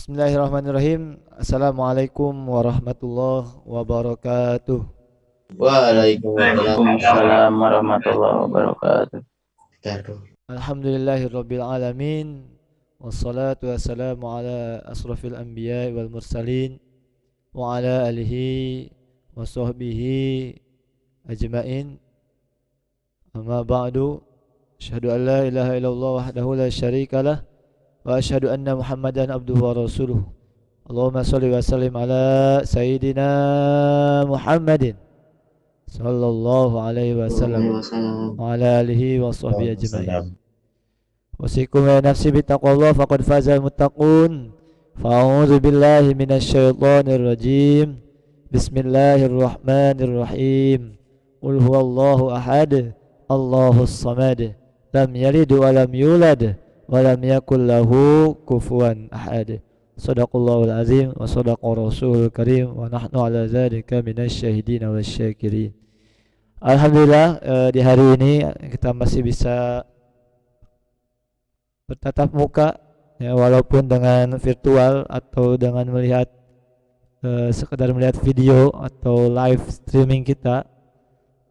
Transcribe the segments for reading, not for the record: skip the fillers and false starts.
Bismillahirrahmanirrahim. Assalamualaikum warahmatullahi wabarakatuh. Waalaikumsalam Waalaikumsalam. warahmatullahi wabarakatuh. Alhamdulillahirabbil alamin. Wassalatu wassalamu ala asrafil anbiya'i wal mursalin wa ala alihi wa sahbihi ajmain. Amma ba'du. Asyhadu an la ilaha illallah wahdahu la syarikalah wa asyhadu anna Muhammadan abduhu wa rasuluh. Allahumma shalli wa sallim ala sayyidina Muhammadin sallallahu alaihi wasallam wa ala alihi wa sahbihi ajma'in. Wasikum ya nafsi bittaqwallah faqad fazal muttaqun. Fa'udzu billahi minasyaitonir rajim. Bismillahirrahmanirrahim. Qul huwallahu ahad, Allahus samad, lam yalid wa lam yulad wa lam yakul lahu kufuwan ahad. Shadaqallahul azim wa shadaqa rasulul karim wa nahnu ala dzalika minasyahidin wasyakirin. Alhamdulillah, di hari ini kita masih bisa bertatap muka ya, walaupun dengan virtual atau dengan melihat sekedar melihat video atau live streaming kita.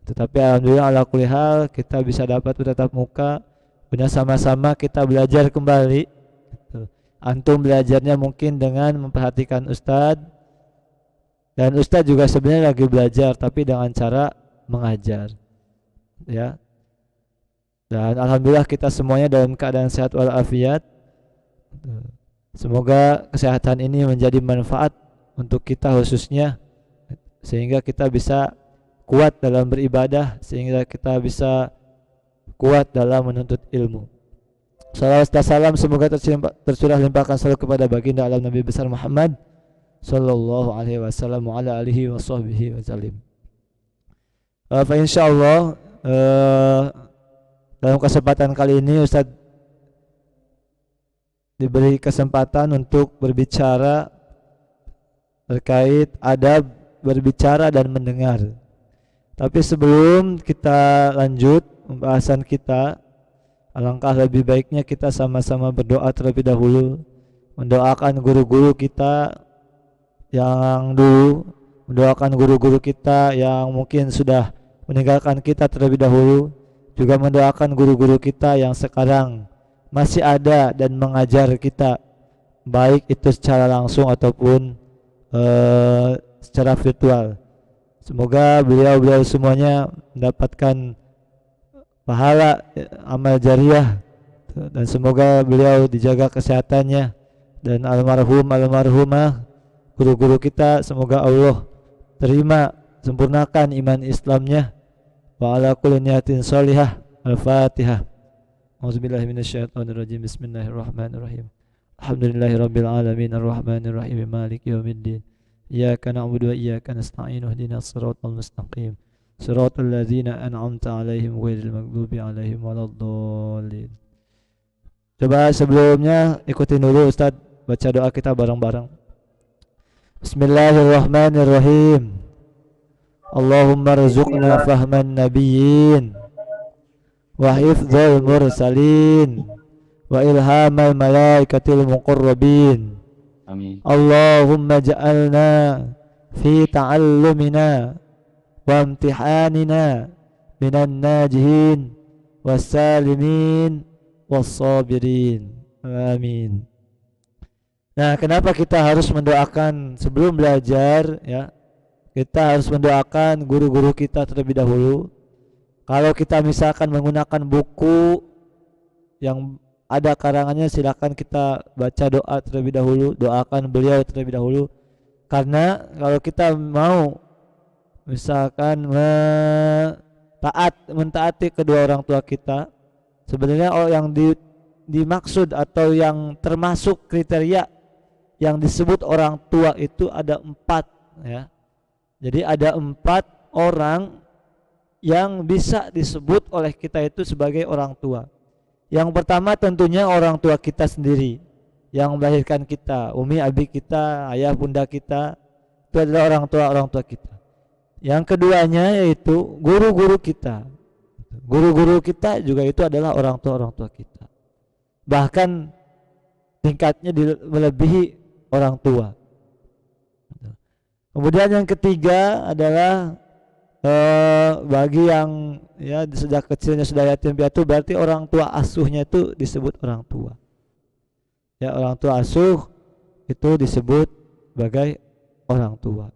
Tetapi alhamdulillah ala kulli hal kita bisa dapat bertatap muka, benar sama-sama kita belajar kembali. Antum belajarnya mungkin dengan memperhatikan Ustadz, dan Ustadz juga sebenarnya lagi belajar tapi dengan cara mengajar ya. Dan alhamdulillah kita semuanya dalam keadaan sehat walafiat. Semoga kesehatan ini menjadi manfaat untuk kita khususnya, sehingga kita bisa kuat dalam beribadah, sehingga kita bisa kuat dalam menuntut ilmu. Salawat dan salam semoga tercurah limpahkan selalu kepada baginda alam Nabi besar Muhammad sallallahu alaihi wasallam wa ala alihi wa sahbihi wasallim. Fa insyaallah dalam kesempatan kali ini Ustaz diberi kesempatan untuk berbicara terkait adab berbicara dan mendengar. Tapi sebelum kita lanjut pembahasan kita, alangkah lebih baiknya kita sama-sama berdoa terlebih dahulu, mendoakan guru-guru kita yang dulu, mendoakan guru-guru kita yang mungkin sudah meninggalkan kita terlebih dahulu, juga mendoakan guru-guru kita yang sekarang masih ada dan mengajar kita, baik itu secara langsung ataupun secara virtual. Semoga beliau semuanya mendapatkan pahala amal jariah, dan semoga beliau dijaga kesehatannya, dan almarhumah guru-guru kita semoga Allah terima, sempurnakan iman Islamnya. Wa ala kulli niyatin shalihah. Al-Fatihah. Auzubillahi minasyaitonirrajim. Bismillahirrahmanirrahim. Alhamdulillahirabbil alamin arrahmanir rahim maliki yaumiddin. Iyyaka na'budu wa iyyaka nasta'in ihdinas siratal mustaqim. Siratal ladzina an'amta 'alaihim ghairil maghdubi 'alaihim waladdallin. Coba sebelumnya ikutin dulu Ustaz baca doa kita bareng-bareng. Bismillahirrahmanirrahim. Allahumma rzuqna fahman nabiyyin wa hifdzal mursalin wa ilhamal malaikatil muqarrabin. Amin. Allahumma ja'alna fi ta'allumina wa imtihanina minan najihin wassalimin wassabirin. Amin. Nah, kenapa kita harus mendoakan sebelum belajar ya? Kita harus mendoakan guru-guru kita terlebih dahulu. Kalau kita misalkan menggunakan buku yang ada karangannya, silakan kita baca doa terlebih dahulu, doakan beliau terlebih dahulu. Karena kalau kita mau misalkan mentaati kedua orang tua kita, sebenarnya yang dimaksud atau yang termasuk kriteria yang disebut orang tua itu ada 4 ya. Jadi ada 4 orang yang bisa disebut oleh kita itu sebagai orang tua. Yang pertama tentunya orang tua kita sendiri yang melahirkan kita, umi abi kita, ayah bunda kita, itu adalah orang tua kita. Yang keduanya yaitu guru-guru kita. Guru-guru kita juga itu adalah orang tua kita. Bahkan tingkatnya melebihi orang tua. Kemudian yang ketiga adalah bagi yang ya sejak kecilnya sudah yatim piatu, berarti orang tua asuhnya itu disebut orang tua. Ya, orang tua asuh itu disebut sebagai orang tua.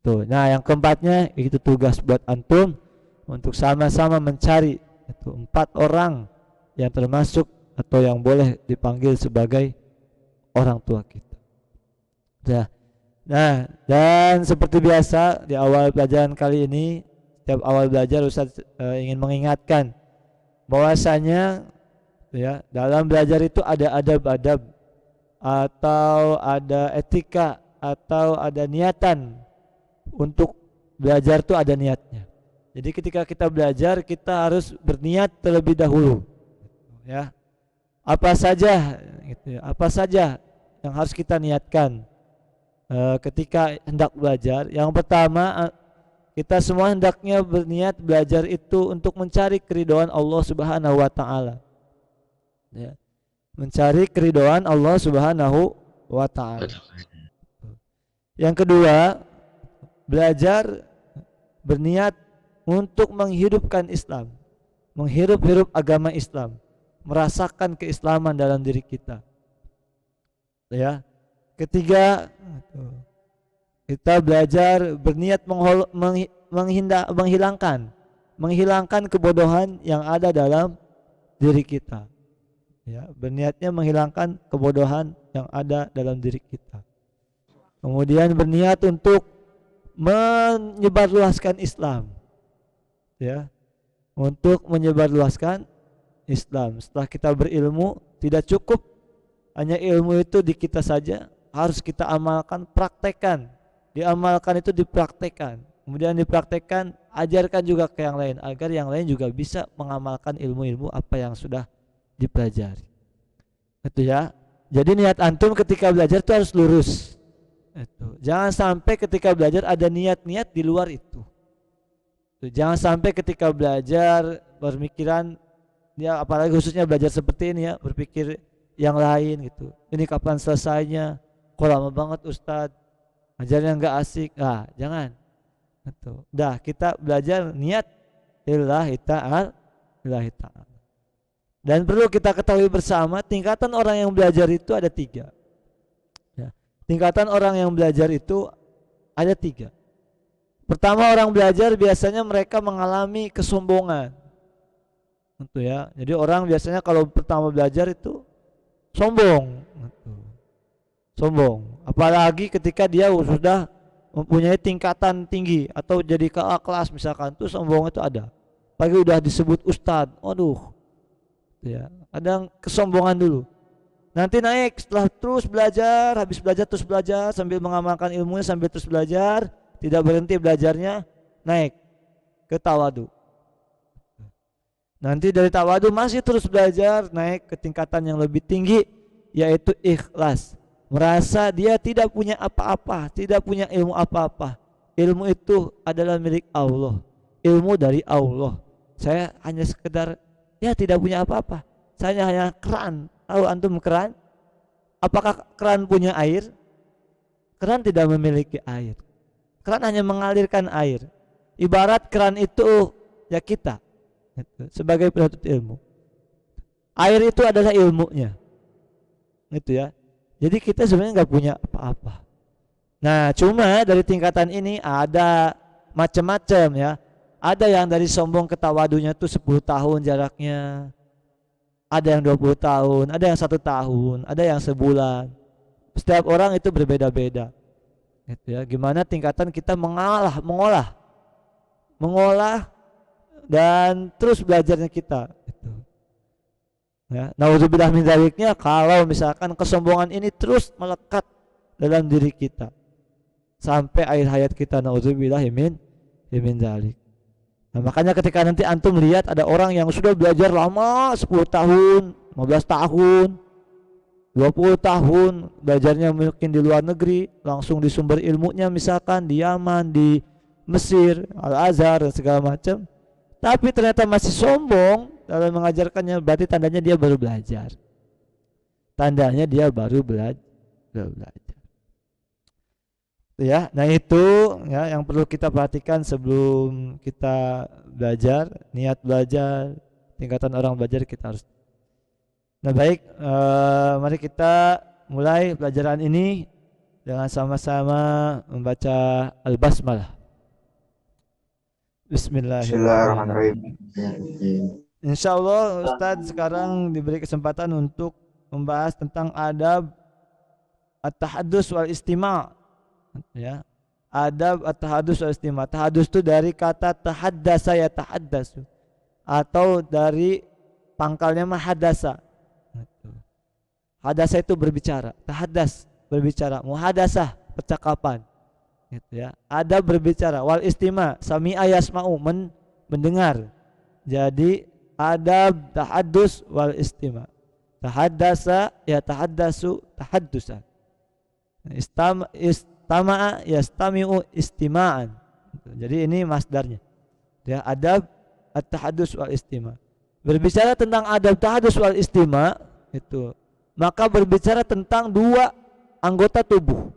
Tuh. Nah, yang keempatnya itu tugas buat antum untuk sama-sama mencari itu 4 orang yang termasuk atau yang boleh dipanggil sebagai orang tua kita. Ya. Nah, dan seperti biasa di awal pelajaran kali ini, setiap awal belajar Ustaz ingin mengingatkan bahwasanya ya, dalam belajar itu ada adab-adab atau ada etika atau ada niatan. Untuk belajar itu ada niatnya. Jadi ketika kita belajar kita harus berniat terlebih dahulu. Ya. Apa saja gitu ya, apa saja yang harus kita niatkan ketika hendak belajar. Yang pertama, kita semua hendaknya berniat belajar itu untuk mencari keridhaan Allah Subhanahu wa taala. Ya. Mencari keridhaan Allah Subhanahu wa taala. Yang kedua, belajar berniat untuk menghidupkan Islam, menghirup-hirup agama Islam, merasakan keislaman dalam diri kita. Ya. Ketiga, kita belajar berniat menghilangkan kebodohan yang ada dalam diri kita. Ya, berniatnya menghilangkan kebodohan yang ada dalam diri kita. Kemudian berniat untuk menyebarluaskan Islam. Ya. Untuk menyebarluaskan Islam. Setelah kita berilmu, tidak cukup hanya ilmu itu di kita saja, harus kita amalkan, praktekkan. Diamalkan itu dipraktekkan. Kemudian dipraktekkan, ajarkan juga ke yang lain agar yang lain juga bisa mengamalkan ilmu-ilmu apa yang sudah dipelajari. Itu ya. Jadi niat antum ketika belajar itu harus lurus. Itu. Jangan sampai ketika belajar ada niat-niat di luar itu. Jangan sampai ketika belajar berpikiran, ya apalagi khususnya belajar seperti ini ya, berpikir yang lain gitu. Ini kapan selesainya? Kok lama banget Ustadz? Ajarnya nggak asik. Ah, jangan. Gitu. Dah kita belajar niat lillahi ta'ala. Dan perlu kita ketahui bersama, tingkatan orang yang belajar itu ada 3. Ya. Tingkatan orang yang belajar itu ada 3. Pertama, orang belajar biasanya mereka mengalami kesombongan. Gitu ya. Jadi orang biasanya kalau pertama belajar itu sombong. Gitu. Sombong. Apalagi ketika dia sudah mempunyai tingkatan tinggi atau jadi kakak kelas misalkan, itu sombong itu ada. Apalagi udah disebut ustadz, waduh. Ya, ada kesombongan dulu. Nanti naik setelah terus belajar, habis belajar terus belajar sambil mengamalkan ilmunya sambil terus belajar, tidak berhenti belajarnya, naik ke tawadu. Nanti dari tawadu masih terus belajar, naik ke tingkatan yang lebih tinggi, yaitu ikhlas. Merasa dia tidak punya apa-apa, tidak punya ilmu apa-apa. Ilmu itu adalah milik Allah, ilmu dari Allah. Saya hanya sekedar ya tidak punya apa-apa. Saya hanya keran. Tahu antum keran? Apakah keran punya air? Keran tidak memiliki air. Keran hanya mengalirkan air. Ibarat keran itu ya kita sebagai penuntut ilmu. Air itu adalah ilmunya. Gitu ya. Jadi kita sebenarnya nggak punya apa-apa. Nah, cuma dari tingkatan ini ada macam-macam ya. Ada yang dari sombong ke tawadunya itu 10 tahun jaraknya. Ada yang 20 tahun, ada yang 1 tahun, ada yang sebulan. Setiap orang itu berbeda-beda. Gitu ya. Gimana tingkatan kita mengolah dan terus belajarnya kita. Gitu. Ya, naudzubillah min dzaliknya, kalau misalkan kesombongan ini terus melekat dalam diri kita sampai akhir hayat kita, naudzubillah min dzalik. Nah, makanya ketika nanti antum lihat ada orang yang sudah belajar lama 10 tahun, 15 tahun, 20 tahun belajarnya mungkin di luar negeri, langsung di sumber ilmunya misalkan di Yaman, di Mesir, Al-Azhar dan segala macam, tapi ternyata masih sombong dalam mengajarkannya, berarti tandanya dia baru belajar. Tandanya dia baru belajar. Ya, nah itu ya yang perlu kita perhatikan sebelum kita belajar, niat belajar, tingkatan orang belajar kita harus. Nah baik, mari kita mulai pelajaran ini dengan sama-sama membaca Al-Basmalah. Bismillahirrahmanirrahim. Insyaallah Ustadz sekarang diberi kesempatan untuk membahas tentang adab at-tahaddus wal istima'. Ya. Adab at-tahaddus wal istima'. Tahaddus itu dari kata tahaddasa ya tahaddasu, atau dari pangkalnya mah hadasa. Hadasa itu berbicara, tahaddas berbicara, muhadasah percakapan. Gitu ya. Adab berbicara, wal istima' sami'a yasma'u mendengar. Jadi adab tahaddus wal istima'. Tahaddasa ya tahaddasu tahaddusan. Istama'a yastami'u istima'an. Jadi ini masdarnya. Ya, adab at-tahaddus wal istima'. Berbicara tentang adab tahaddus wal istima' itu, maka berbicara tentang dua anggota tubuh.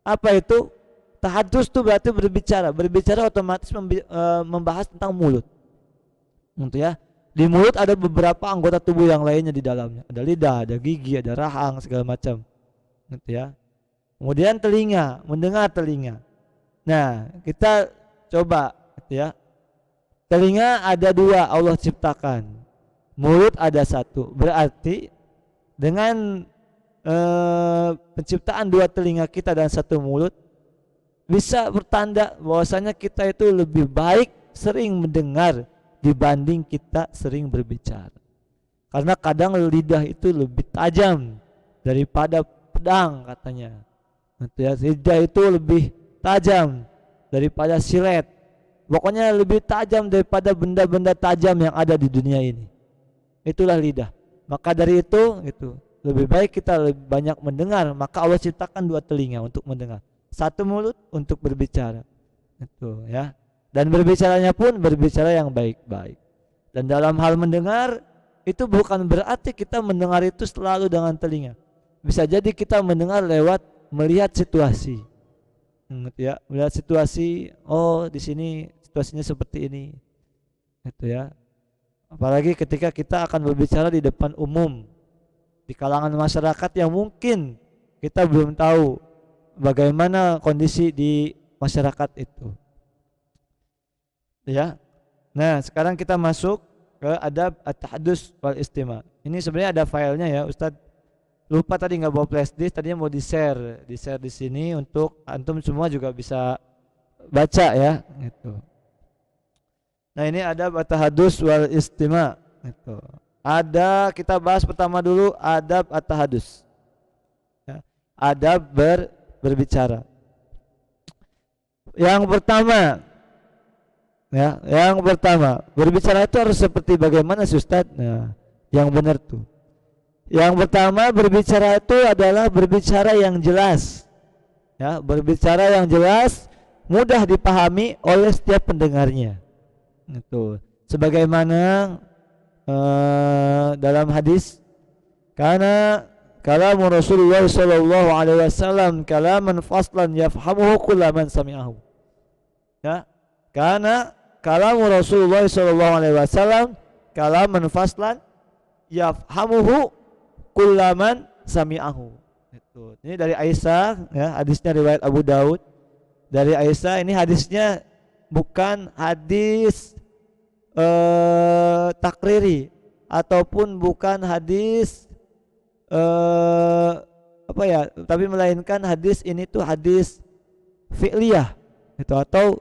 Apa itu? Tahaddus itu berarti berbicara. Berbicara otomatis membahas tentang mulut. Gitu ya. Di mulut ada beberapa anggota tubuh yang lainnya di dalamnya. Ada lidah, ada gigi, ada rahang, segala macam. Gitu ya. Kemudian telinga, mendengar telinga. Nah, kita coba gitu ya. Telinga ada dua Allah ciptakan. Mulut ada satu. Berarti dengan penciptaan dua telinga kita dan satu mulut bisa bertanda bahwasanya kita itu lebih baik sering mendengar dibanding kita sering berbicara. Karena kadang lidah itu lebih tajam daripada pedang katanya. Ya, lidah itu lebih tajam daripada silet. Pokoknya lebih tajam daripada benda-benda tajam yang ada di dunia ini. Itulah lidah. Maka dari itu gitu, lebih baik kita lebih banyak mendengar. Maka Allah ciptakan dua telinga untuk mendengar, satu mulut untuk berbicara. Itu ya. Dan berbicaranya pun berbicara yang baik-baik. Dan dalam hal mendengar itu bukan berarti kita mendengar itu selalu dengan telinga. Bisa jadi kita mendengar lewat melihat situasi. Ya, melihat situasi, oh di sini situasinya seperti ini. Itu ya. Apalagi ketika kita akan berbicara di depan umum, di kalangan masyarakat yang mungkin kita belum tahu bagaimana kondisi di masyarakat itu. Ya. Nah, sekarang kita masuk ke adab at-tahaddus wal istima'. Ini sebenarnya ada filenya ya, Ustadz. Lupa tadi nggak bawa flash disk, tadinya mau di-share di sini untuk antum semua juga bisa baca ya, gitu. Nah, ini adab at-tahaddus wal istima', gitu. Kita bahas pertama dulu adab at-tahaddus. Ya, adab berbicara. Yang pertama, berbicara itu harus seperti bagaimana Ustaz? Nah, yang benar tuh. Yang pertama, berbicara itu adalah berbicara yang jelas. Ya, berbicara yang jelas, mudah dipahami oleh setiap pendengarnya. Itu. Sebagaimana dalam hadis, karena kalamu Rasulullah sallallahu alaihi wasallam kalaman faslan yafhamuhu kullu man sami'ahu. Ya. Karena kalamu Rasulullah sallallahu alaihi wasallam kalaman faslan yafhamuhu kullu man sami'ahu. Itu. Ini dari Aisyah ya, hadisnya riwayat Abu Daud. Dari Aisyah, ini hadisnya bukan hadis takriri ataupun bukan hadis tapi melainkan hadis ini tuh hadis fi'liyah itu, atau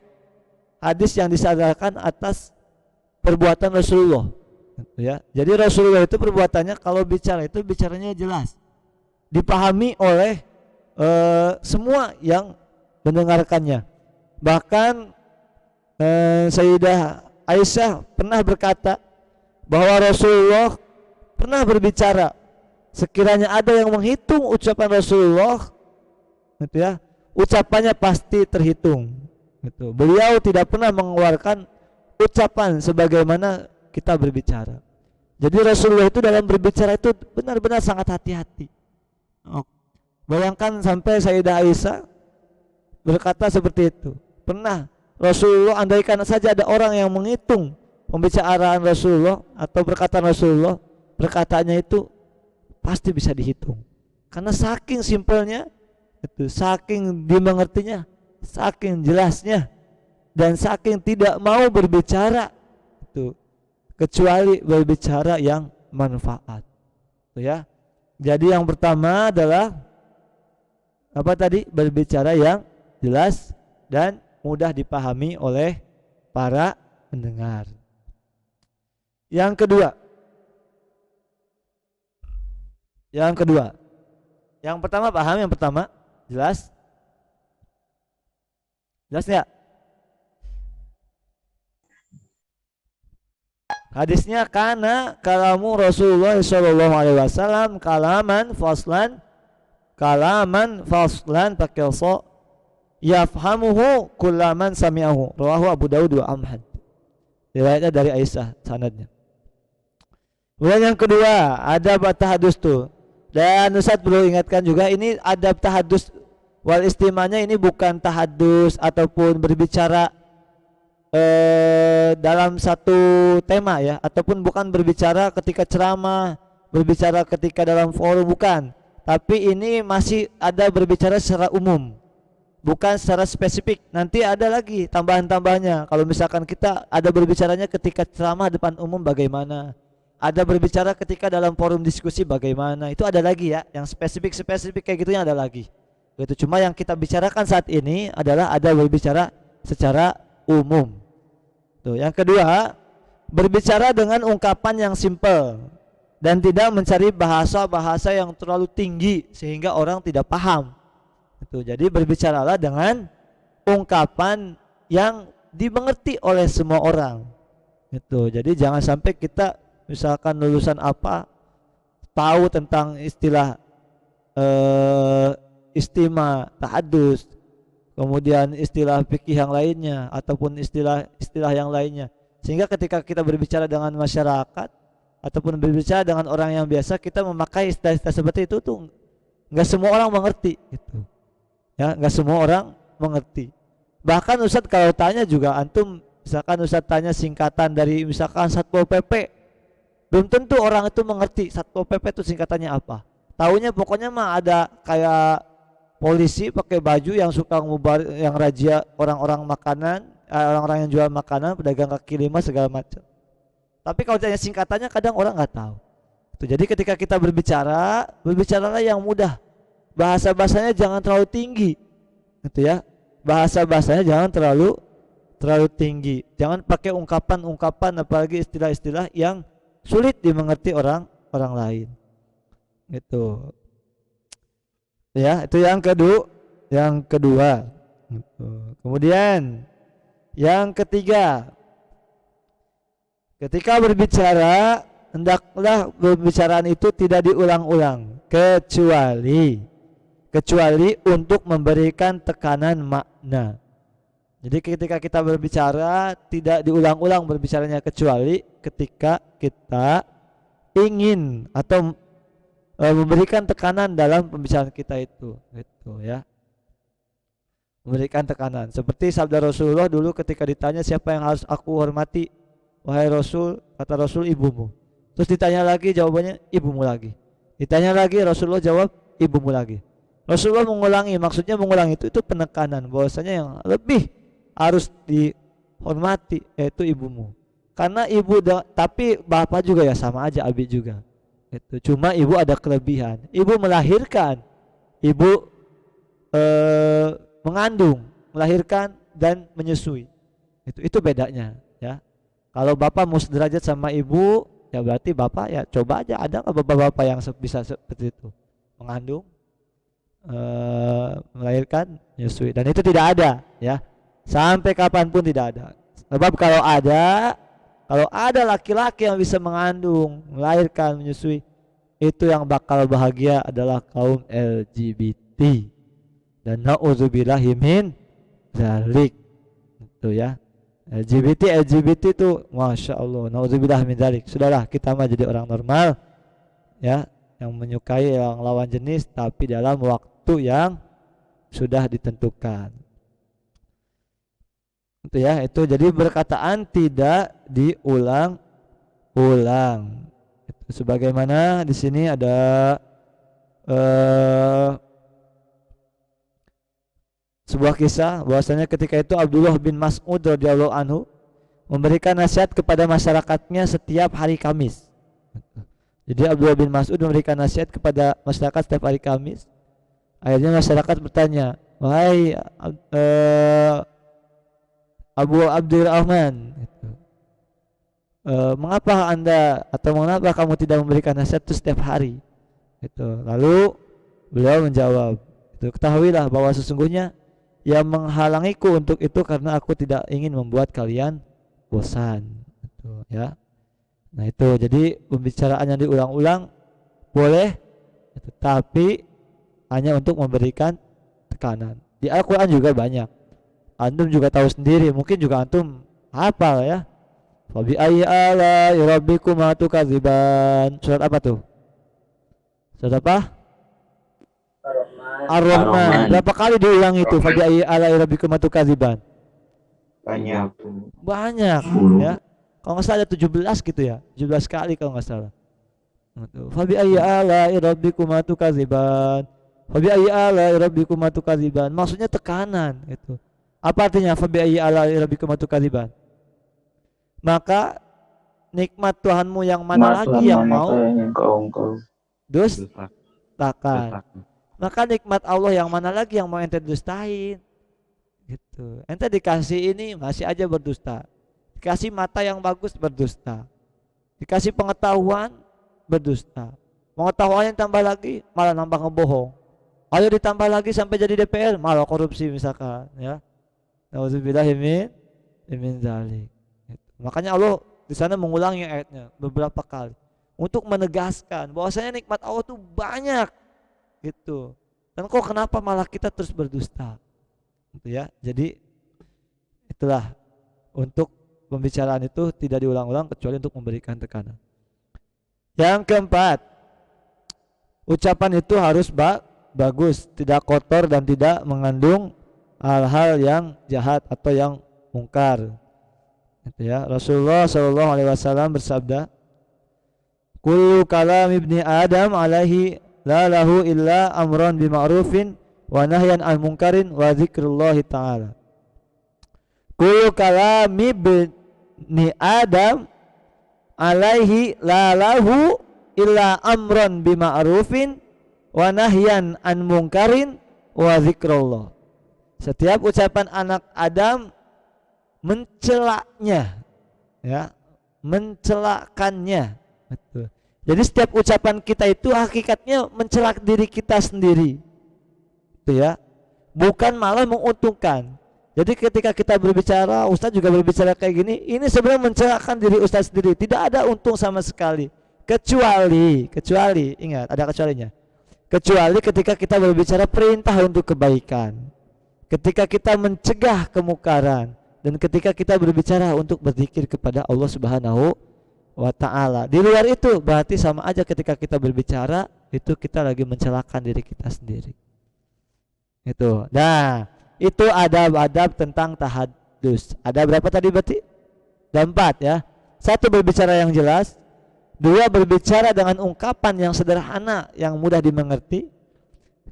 hadis yang disadarkan atas perbuatan Rasulullah gitu ya. Jadi Rasulullah itu perbuatannya kalau bicara itu bicaranya jelas, dipahami oleh semua yang mendengarkannya. Bahkan Sayyidah Aisyah pernah berkata bahwa Rasulullah pernah berbicara, sekiranya ada yang menghitung ucapan Rasulullah gitu ya, ucapannya pasti terhitung gitu. Beliau tidak pernah mengeluarkan ucapan sebagaimana kita berbicara. Jadi Rasulullah itu dalam berbicara itu benar-benar sangat hati-hati. Bayangkan sampai Sayyidah Aisyah berkata seperti itu. Pernah Rasulullah, andaikan saja ada orang yang menghitung pembicaraan Rasulullah atau perkataan Rasulullah, perkataannya itu pasti bisa dihitung. Karena saking simpelnya, itu saking dimengertinya, saking jelasnya, dan saking tidak mau berbicara itu kecuali berbicara yang manfaat. Itu ya. Jadi yang pertama adalah apa tadi? Berbicara yang jelas dan mudah dipahami oleh para pendengar. Yang kedua, yang pertama paham, yang pertama jelas, jelas nggak? Hadisnya karena kalamu Rasulullah SAW kalaman faslan pakai so yafhamuhu kullaman sami'ahu, rawahu Abu Dawud wa Ahmad. Riwayatnya dari Aisyah sanadnya. Kemudian yang kedua, adab tahadus tuh. Dan Ustaz perlu ingatkan juga, ini adab tahadus wal istimanya ini bukan tahadus ataupun berbicara dalam satu tema ya, ataupun bukan berbicara ketika ceramah, berbicara ketika dalam forum, bukan. Tapi ini masih ada berbicara secara umum, bukan secara spesifik. Nanti ada lagi tambahan-tambahannya. Kalau misalkan kita ada berbicaranya ketika ceramah depan umum bagaimana, ada berbicara ketika dalam forum diskusi bagaimana, itu ada lagi ya. Yang spesifik kayak gitunya ada lagi. Itu cuma yang kita bicarakan saat ini adalah ada berbicara secara umum. Tuh, yang kedua, berbicara dengan ungkapan yang simple dan tidak mencari bahasa-bahasa yang terlalu tinggi sehingga orang tidak paham. Itu. Jadi berbicaralah dengan ungkapan yang dimengerti oleh semua orang. Itu. Jadi jangan sampai kita misalkan lulusan apa tahu tentang istilah istima, tahadus, kemudian istilah fikih yang lainnya ataupun istilah yang lainnya, sehingga ketika kita berbicara dengan masyarakat ataupun berbicara dengan orang yang biasa, kita memakai istilah-istilah seperti itu tuh nggak semua orang mengerti gitu. Ya, nggak semua orang mengerti. Bahkan Ustadz kalau tanya juga, antum misalkan Ustadz tanya singkatan dari misalkan Satpol PP, belum tentu orang itu mengerti Satpol PP itu singkatannya apa. Taunya pokoknya mah ada kayak polisi pakai baju yang suka ngubar, yang razia orang-orang makanan, orang-orang yang jual makanan, pedagang kaki lima segala macam. Tapi kalau tanya singkatannya kadang orang nggak tahu. Tuh, jadi ketika kita berbicara, berbicaralah yang mudah. Bahasa-bahasanya jangan terlalu tinggi. Gitu ya. Bahasa-bahasanya jangan terlalu tinggi. Jangan pakai ungkapan-ungkapan apalagi istilah-istilah yang sulit dimengerti orang lain. Gitu. Ya, itu yang kedua. Gitu. Kemudian yang ketiga, ketika berbicara hendaklah pembicaraan itu tidak diulang-ulang kecuali untuk memberikan tekanan makna. Jadi ketika kita berbicara tidak diulang-ulang berbicaranya, kecuali ketika kita ingin atau memberikan tekanan dalam pembicaraan kita itu, gitu ya. Memberikan tekanan. Seperti sabda Rasulullah dulu ketika ditanya siapa yang harus aku hormati, wahai Rasul, kata Rasul ibumu. Terus ditanya lagi, jawabannya ibumu lagi. Ditanya lagi, Rasulullah jawab ibumu lagi. Rasulullah mengulangi, maksudnya mengulangi itu penekanan bahwasanya yang lebih harus dihormati yaitu ibumu. Karena ibu tapi bapak juga ya sama aja, abi juga. Itu cuma ibu ada kelebihan. Ibu melahirkan, ibu mengandung, melahirkan dan menyusui. Itu bedanya ya. Kalau bapak mau sederajat sama ibu, ya berarti bapak ya coba aja, ada nggak bapak-bapak yang bisa seperti itu, mengandung, melahirkan, menyusui, dan itu tidak ada ya. Sampai kapanpun tidak ada. Sebab kalau ada laki-laki yang bisa mengandung, melahirkan, menyusui, itu yang bakal bahagia adalah kaum LGBT. Dan na'udzubillahi min dzalik. Itu ya. LGBT itu Masya Allah, na'udzubillahi min dzalik. Sudahlah, kita mah jadi orang normal ya, yang menyukai yang lawan jenis tapi dalam waktu waktu yang sudah ditentukan. Itu ya, itu jadi perkataan tidak diulang-ulang. Sebagaimana di sini ada sebuah kisah bahwasanya ketika itu Abdullah bin Mas'ud radhiyallahu anhu memberikan nasihat kepada masyarakatnya setiap hari Kamis. Jadi Abdullah bin Mas'ud memberikan nasihat kepada masyarakat setiap hari Kamis. Akhirnya masyarakat bertanya, "Wahai Abu Abdurrahman, mengapa Anda atau mengapa kamu tidak memberikan nasihat itu setiap hari?" Lalu beliau menjawab, "Ketahuilah bahwa sesungguhnya yang menghalangiku untuk itu karena aku tidak ingin membuat kalian bosan." Ya. Nah itu jadi pembicaraan yang diulang-ulang boleh, tapi hanya untuk memberikan tekanan. Di Al-Quran juga banyak. Antum juga tahu sendiri, mungkin juga antum hafal ya. Fabi ayyi ala'i rabbikuma tukadziban. Surat apa tuh? Surat apa? Ar-Rahman. Berapa kali diulang itu? Fabi ayyi ala'i rabbikuma tukadziban? Banyak ya. Kalau nggak salah ada 17 gitu ya. 17 kali kalau nggak salah. Fabi ayyi ala'i rabbikuma tukadziban. Fabi ayyi ala'i rabbikuma tukadziban. Maksudnya tekanan itu. Apa artinya fabi ayyi ala'i rabbikuma tukadziban? Maka nikmat Tuhanmu yang mana lagi yang mau dustakan. Maka nikmat Allah yang mana lagi yang mau ente dustain? Gitu. Ente dikasih ini masih aja berdusta. Dikasih mata yang bagus berdusta. Dikasih pengetahuan berdusta. Pengetahuannya tambah lagi malah nambah ngebohong. Ayo ditambah lagi sampai jadi DPR malah korupsi misalkan ya. Nauzubillahi min dzalik. Makanya Allah di sana mengulangi ayatnya beberapa kali untuk menegaskan bahwasanya nikmat Allah itu banyak gitu. Dan kok kenapa malah kita terus berdusta? Gitu ya. Jadi itulah untuk pembicaraan itu tidak diulang-ulang kecuali untuk memberikan tekanan. Yang keempat, ucapan itu harus bagus, tidak kotor dan tidak mengandung hal-hal yang jahat atau yang mungkar. Gitu ya. Rasulullah Shallallahu Alaihi Wasallam bersabda, "Kullu kalam ibni Adam alaihi la lahu illa amran bima'rufin wa nahyan an munkarin wa zikrullah ta'ala." Kullu kalam ibni Adam alaihi la lahu illa amran bima'rufin wa nahyan an munkarin wa zikrullah. Setiap ucapan anak Adam mencelaknya, ya, mencelakannya. Betul. Jadi setiap ucapan kita itu hakikatnya mencelak diri kita sendiri, itu ya, bukan malah menguntungkan. Jadi ketika kita berbicara, Ustadz juga berbicara kayak gini, ini sebenarnya mencelakkan diri Ustadz sendiri. Tidak ada untung sama sekali, kecuali ingat ada kecualinya. Kecuali ketika kita berbicara perintah untuk kebaikan, ketika kita mencegah kemungkaran, dan ketika kita berbicara untuk berzikir kepada Allah Subhanahu wa Ta'ala. Di luar itu berarti sama aja ketika kita berbicara itu kita lagi mencelakakan diri kita sendiri. Itu. Nah, itu adab-adab tentang tahadus. Ada berapa tadi berarti? Ada 4 ya. 1, berbicara yang jelas. 2, berbicara dengan ungkapan yang sederhana yang mudah dimengerti.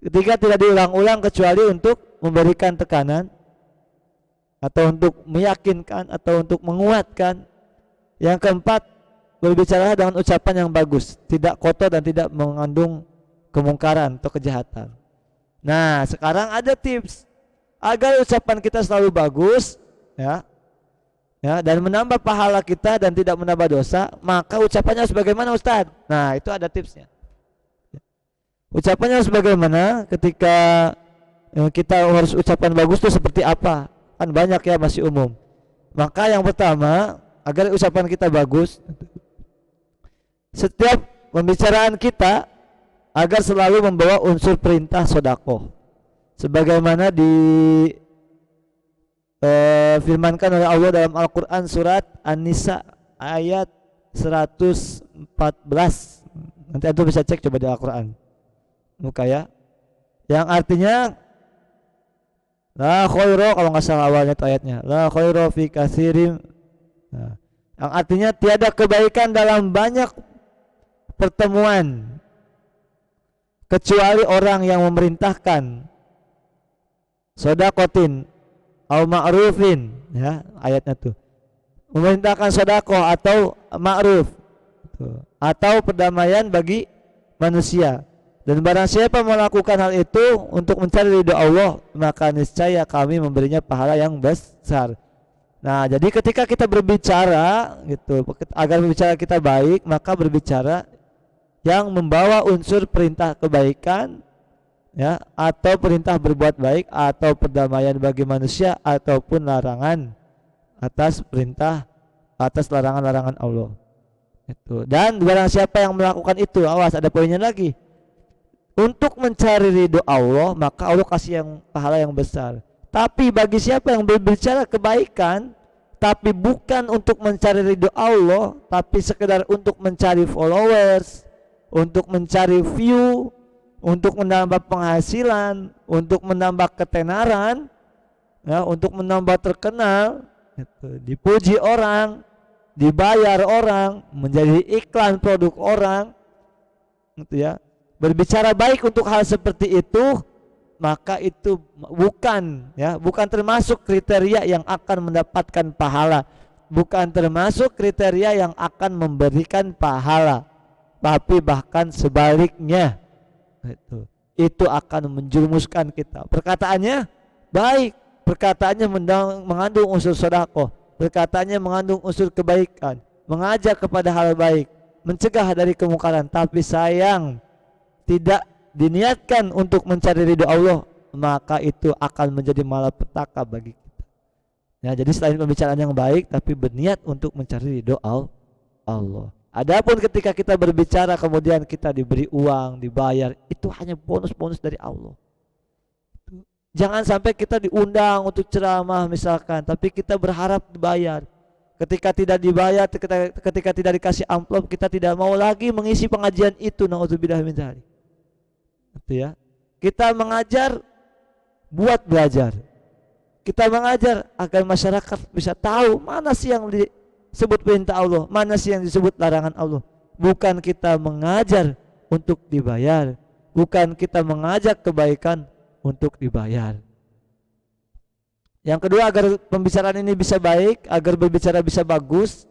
3, tidak diulang-ulang kecuali untuk memberikan tekanan atau untuk meyakinkan atau untuk menguatkan. Yang keempat, berbicara dengan ucapan yang bagus, tidak kotor dan tidak mengandung kemungkaran atau kejahatan. Nah, sekarang ada tips agar ucapan kita selalu bagus, ya, dan menambah pahala kita dan tidak menambah dosa. Maka ucapannya harus bagaimana, Ustadz? Nah, itu ada tipsnya. Ucapannya harus bagaimana? Ketika kita harus ucapan bagus itu seperti apa? Kan banyak ya, masih umum. Maka yang pertama, agar ucapan kita bagus, setiap pembicaraan kita agar selalu membawa unsur perintah sedekah, sebagaimana firmankan oleh Allah dalam Al-Quran surat An-Nisa ayat 114. Nanti antum bisa cek coba di Al-Quran muka ya. yang artinya la khairu, kalau nggak salah awalnya itu ayatnya, la khairu fi katsirin. Nah, yang artinya tiada kebaikan dalam banyak pertemuan kecuali orang yang memerintahkan sodakotin au ma'rufin, ya ayatnya tuh, memerintahkan sodako atau ma'ruf atau perdamaian bagi manusia. Dan barang siapa melakukan hal itu untuk mencari ridho Allah, maka niscaya kami memberinya pahala yang besar. Nah, jadi ketika kita berbicara gitu, agar berbicara kita baik, maka berbicara yang membawa unsur perintah kebaikan, ya, atau perintah berbuat baik, atau perdamaian bagi manusia, ataupun larangan atas perintah, atas larangan-larangan Allah. Itu. Dan barang siapa yang melakukan itu, awas ada poinnya lagi. Untuk mencari ridho Allah, maka Allah kasih yang pahala yang besar. Tapi bagi siapa yang berbicara kebaikan tapi bukan untuk mencari ridho Allah, tapi sekedar untuk mencari followers, untuk mencari view, untuk menambah penghasilan, untuk menambah ketenaran, ya, untuk menambah terkenal, gitu, dipuji orang, dibayar orang, menjadi iklan produk orang, gitu ya. Berbicara baik untuk hal seperti itu, maka itu bukan, ya, bukan termasuk kriteria yang akan mendapatkan pahala, bukan termasuk kriteria yang akan memberikan pahala, tapi bahkan sebaliknya, itu akan menjerumuskan kita. Perkataannya baik, perkataannya mengandung unsur sedekah, perkataannya mengandung unsur kebaikan, mengajak kepada hal baik, mencegah dari kemungkaran, tapi sayang tidak diniatkan untuk mencari ridho Allah, maka itu akan menjadi malapetaka bagi kita. Ya, jadi selain pembicaraan yang baik, tapi berniat untuk mencari ridho Allah. Adapun ketika kita berbicara kemudian kita diberi uang, dibayar, itu hanya bonus-bonus dari Allah. Jangan sampai kita diundang untuk ceramah misalkan, tapi kita berharap dibayar. Ketika tidak dibayar, ketika tidak dikasih amplop, kita tidak mau lagi mengisi pengajian itu. Nauzubillah min dzalik. Gitu ya. Kita mengajar buat belajar. Kita mengajar agar masyarakat bisa tahu mana sih yang disebut perintah Allah, mana sih yang disebut larangan Allah. Bukan kita mengajar untuk dibayar, bukan kita mengajak kebaikan untuk dibayar. Yang kedua, agar pembicaraan ini bisa baik, agar berbicara bisa bagus,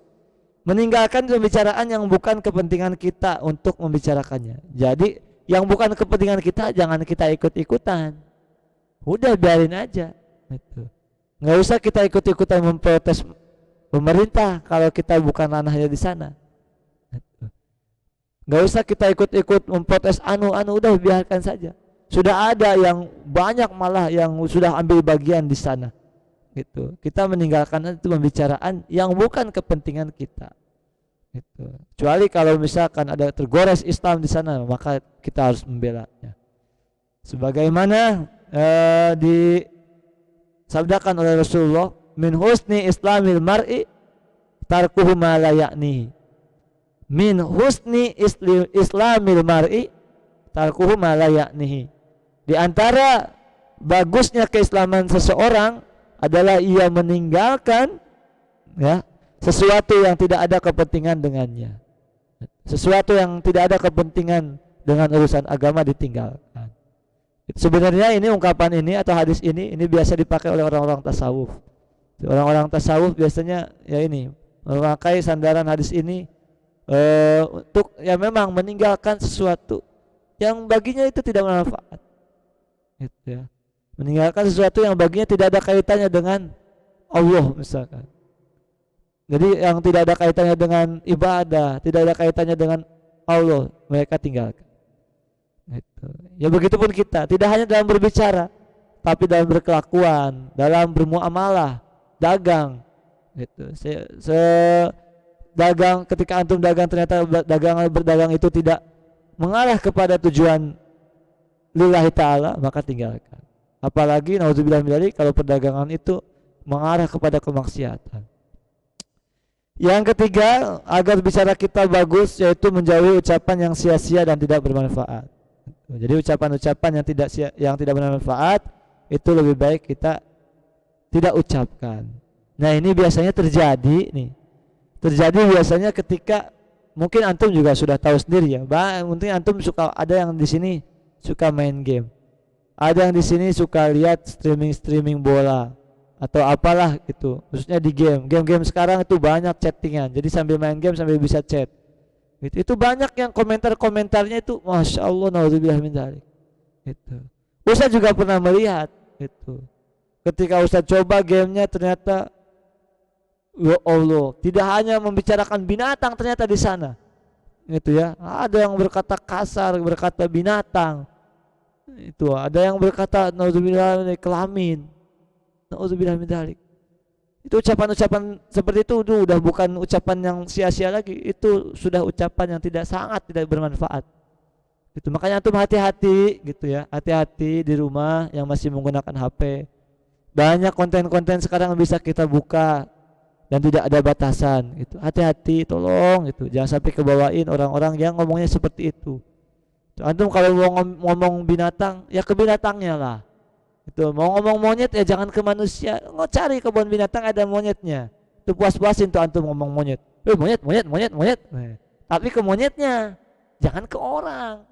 meninggalkan pembicaraan yang bukan kepentingan kita untuk membicarakannya. Jadi yang bukan kepentingan kita jangan kita ikut-ikutan. Udah biarin aja. Gitu. Nggak usah kita ikut-ikutan memprotes pemerintah kalau kita bukan ranahnya di sana. Gitu. Nggak usah kita ikut-ikut memprotes udah biarkan saja. Sudah ada yang banyak malah yang sudah ambil bagian di sana. Gitu. Kita meninggalkan itu pembicaraan yang bukan kepentingan kita. Gitu. Kecuali kalau misalkan ada tergores Islam di sana, maka kita harus membelanya. Sebagaimana disabdakan oleh Rasulullah, min husni islamil mar'i tarkuhu ma la ya'ni. Min husni islamil mar'i tarkuhu ma la ya'ni. Di antara bagusnya keislaman seseorang adalah ia meninggalkan, ya, sesuatu yang tidak ada kepentingan dengannya. Sesuatu yang tidak ada kepentingan dengan urusan agama ditinggalkan. Sebenarnya ini ungkapan ini atau hadis ini biasa dipakai oleh orang-orang tasawuf. Orang-orang tasawuf biasanya ya ini memakai sandaran hadis ini untuk ya memang meninggalkan sesuatu yang baginya itu tidak bermanfaat. Gitu ya. Meninggalkan sesuatu yang baginya tidak ada kaitannya dengan Allah misalkan. Jadi yang tidak ada kaitannya dengan ibadah, tidak ada kaitannya dengan Allah, mereka tinggalkan. Gitu. Ya begitupun kita, tidak hanya dalam berbicara, tapi dalam berkelakuan, dalam bermuamalah, dagang. Gitu. Dagang, ketika antum dagang ternyata berdagang itu tidak mengarah kepada tujuan lillahi ta'ala, maka tinggalkan. Apalagi nauzubillah min dzalik kalau perdagangan itu mengarah kepada kemaksiatan. Yang ketiga, agar bicara kita bagus, yaitu menjauhi ucapan yang sia-sia dan tidak bermanfaat. Jadi ucapan-ucapan yang tidak bermanfaat itu lebih baik kita tidak ucapkan. Nah, ini biasanya terjadi nih. Terjadi biasanya ketika mungkin antum juga sudah tahu sendiri ya. Mungkin antum suka, ada yang di sini suka main game. Ada yang di sini suka lihat streaming bola atau apalah itu. Khususnya di game. Game-game sekarang itu banyak chattingan. Jadi sambil main game sambil bisa chat. Itu banyak yang komentar-komentarnya itu Masya Allah, naudzubillah min dzalik. Itu. Ustaz juga pernah melihat itu. Ketika Ustaz coba gamenya ternyata ya Allah, tidak hanya membicarakan binatang ternyata di sana. Gitu ya. Ada yang berkata kasar, berkata binatang. Itu ada yang berkata naudzubillah kelamin. Naudzubillah min dzalik. Itu ucapan-ucapan seperti itu udah bukan ucapan yang sia-sia lagi. Itu sudah ucapan yang sangat tidak bermanfaat. Itu makanya antum hati-hati gitu ya. Hati-hati di rumah yang masih menggunakan HP. Banyak konten-konten sekarang bisa kita buka dan tidak ada batasan gitu. Hati-hati, tolong gitu. Jangan sampai kebawain orang-orang yang ngomongnya seperti itu. Antum kalau mau ngomong binatang, ya ke binatangnya lah. Itu mau ngomong monyet ya jangan ke manusia. Cari kebun binatang ada monyetnya. Itu puas-puasin tuh antum ngomong monyet. Monyet. Nah, tapi ke monyetnya, jangan ke orang.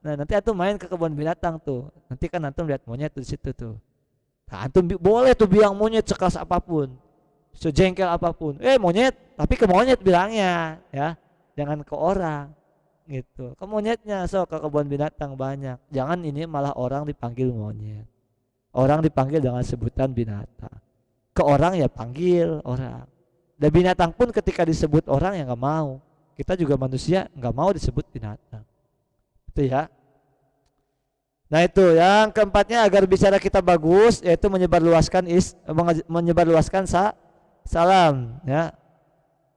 Nah, nanti antum main ke kebun binatang tuh. Nanti kan antum lihat monyet tuh di situ tuh. Nah, antum boleh tuh bilang monyet sekeras apapun, sejengkel apapun. Monyet, tapi ke monyet bilangnya, ya, jangan ke orang, gitu. Ke monyetnya, ke kebun binatang banyak. Jangan ini malah orang dipanggil monyet. Orang dipanggil dengan sebutan binatang. Ke orang ya panggil orang. Dan binatang pun ketika disebut orang ya nggak mau. Kita juga manusia nggak mau disebut binatang. Itu ya. Nah itu yang keempatnya agar bicara kita bagus yaitu menyebarluaskan salam ya.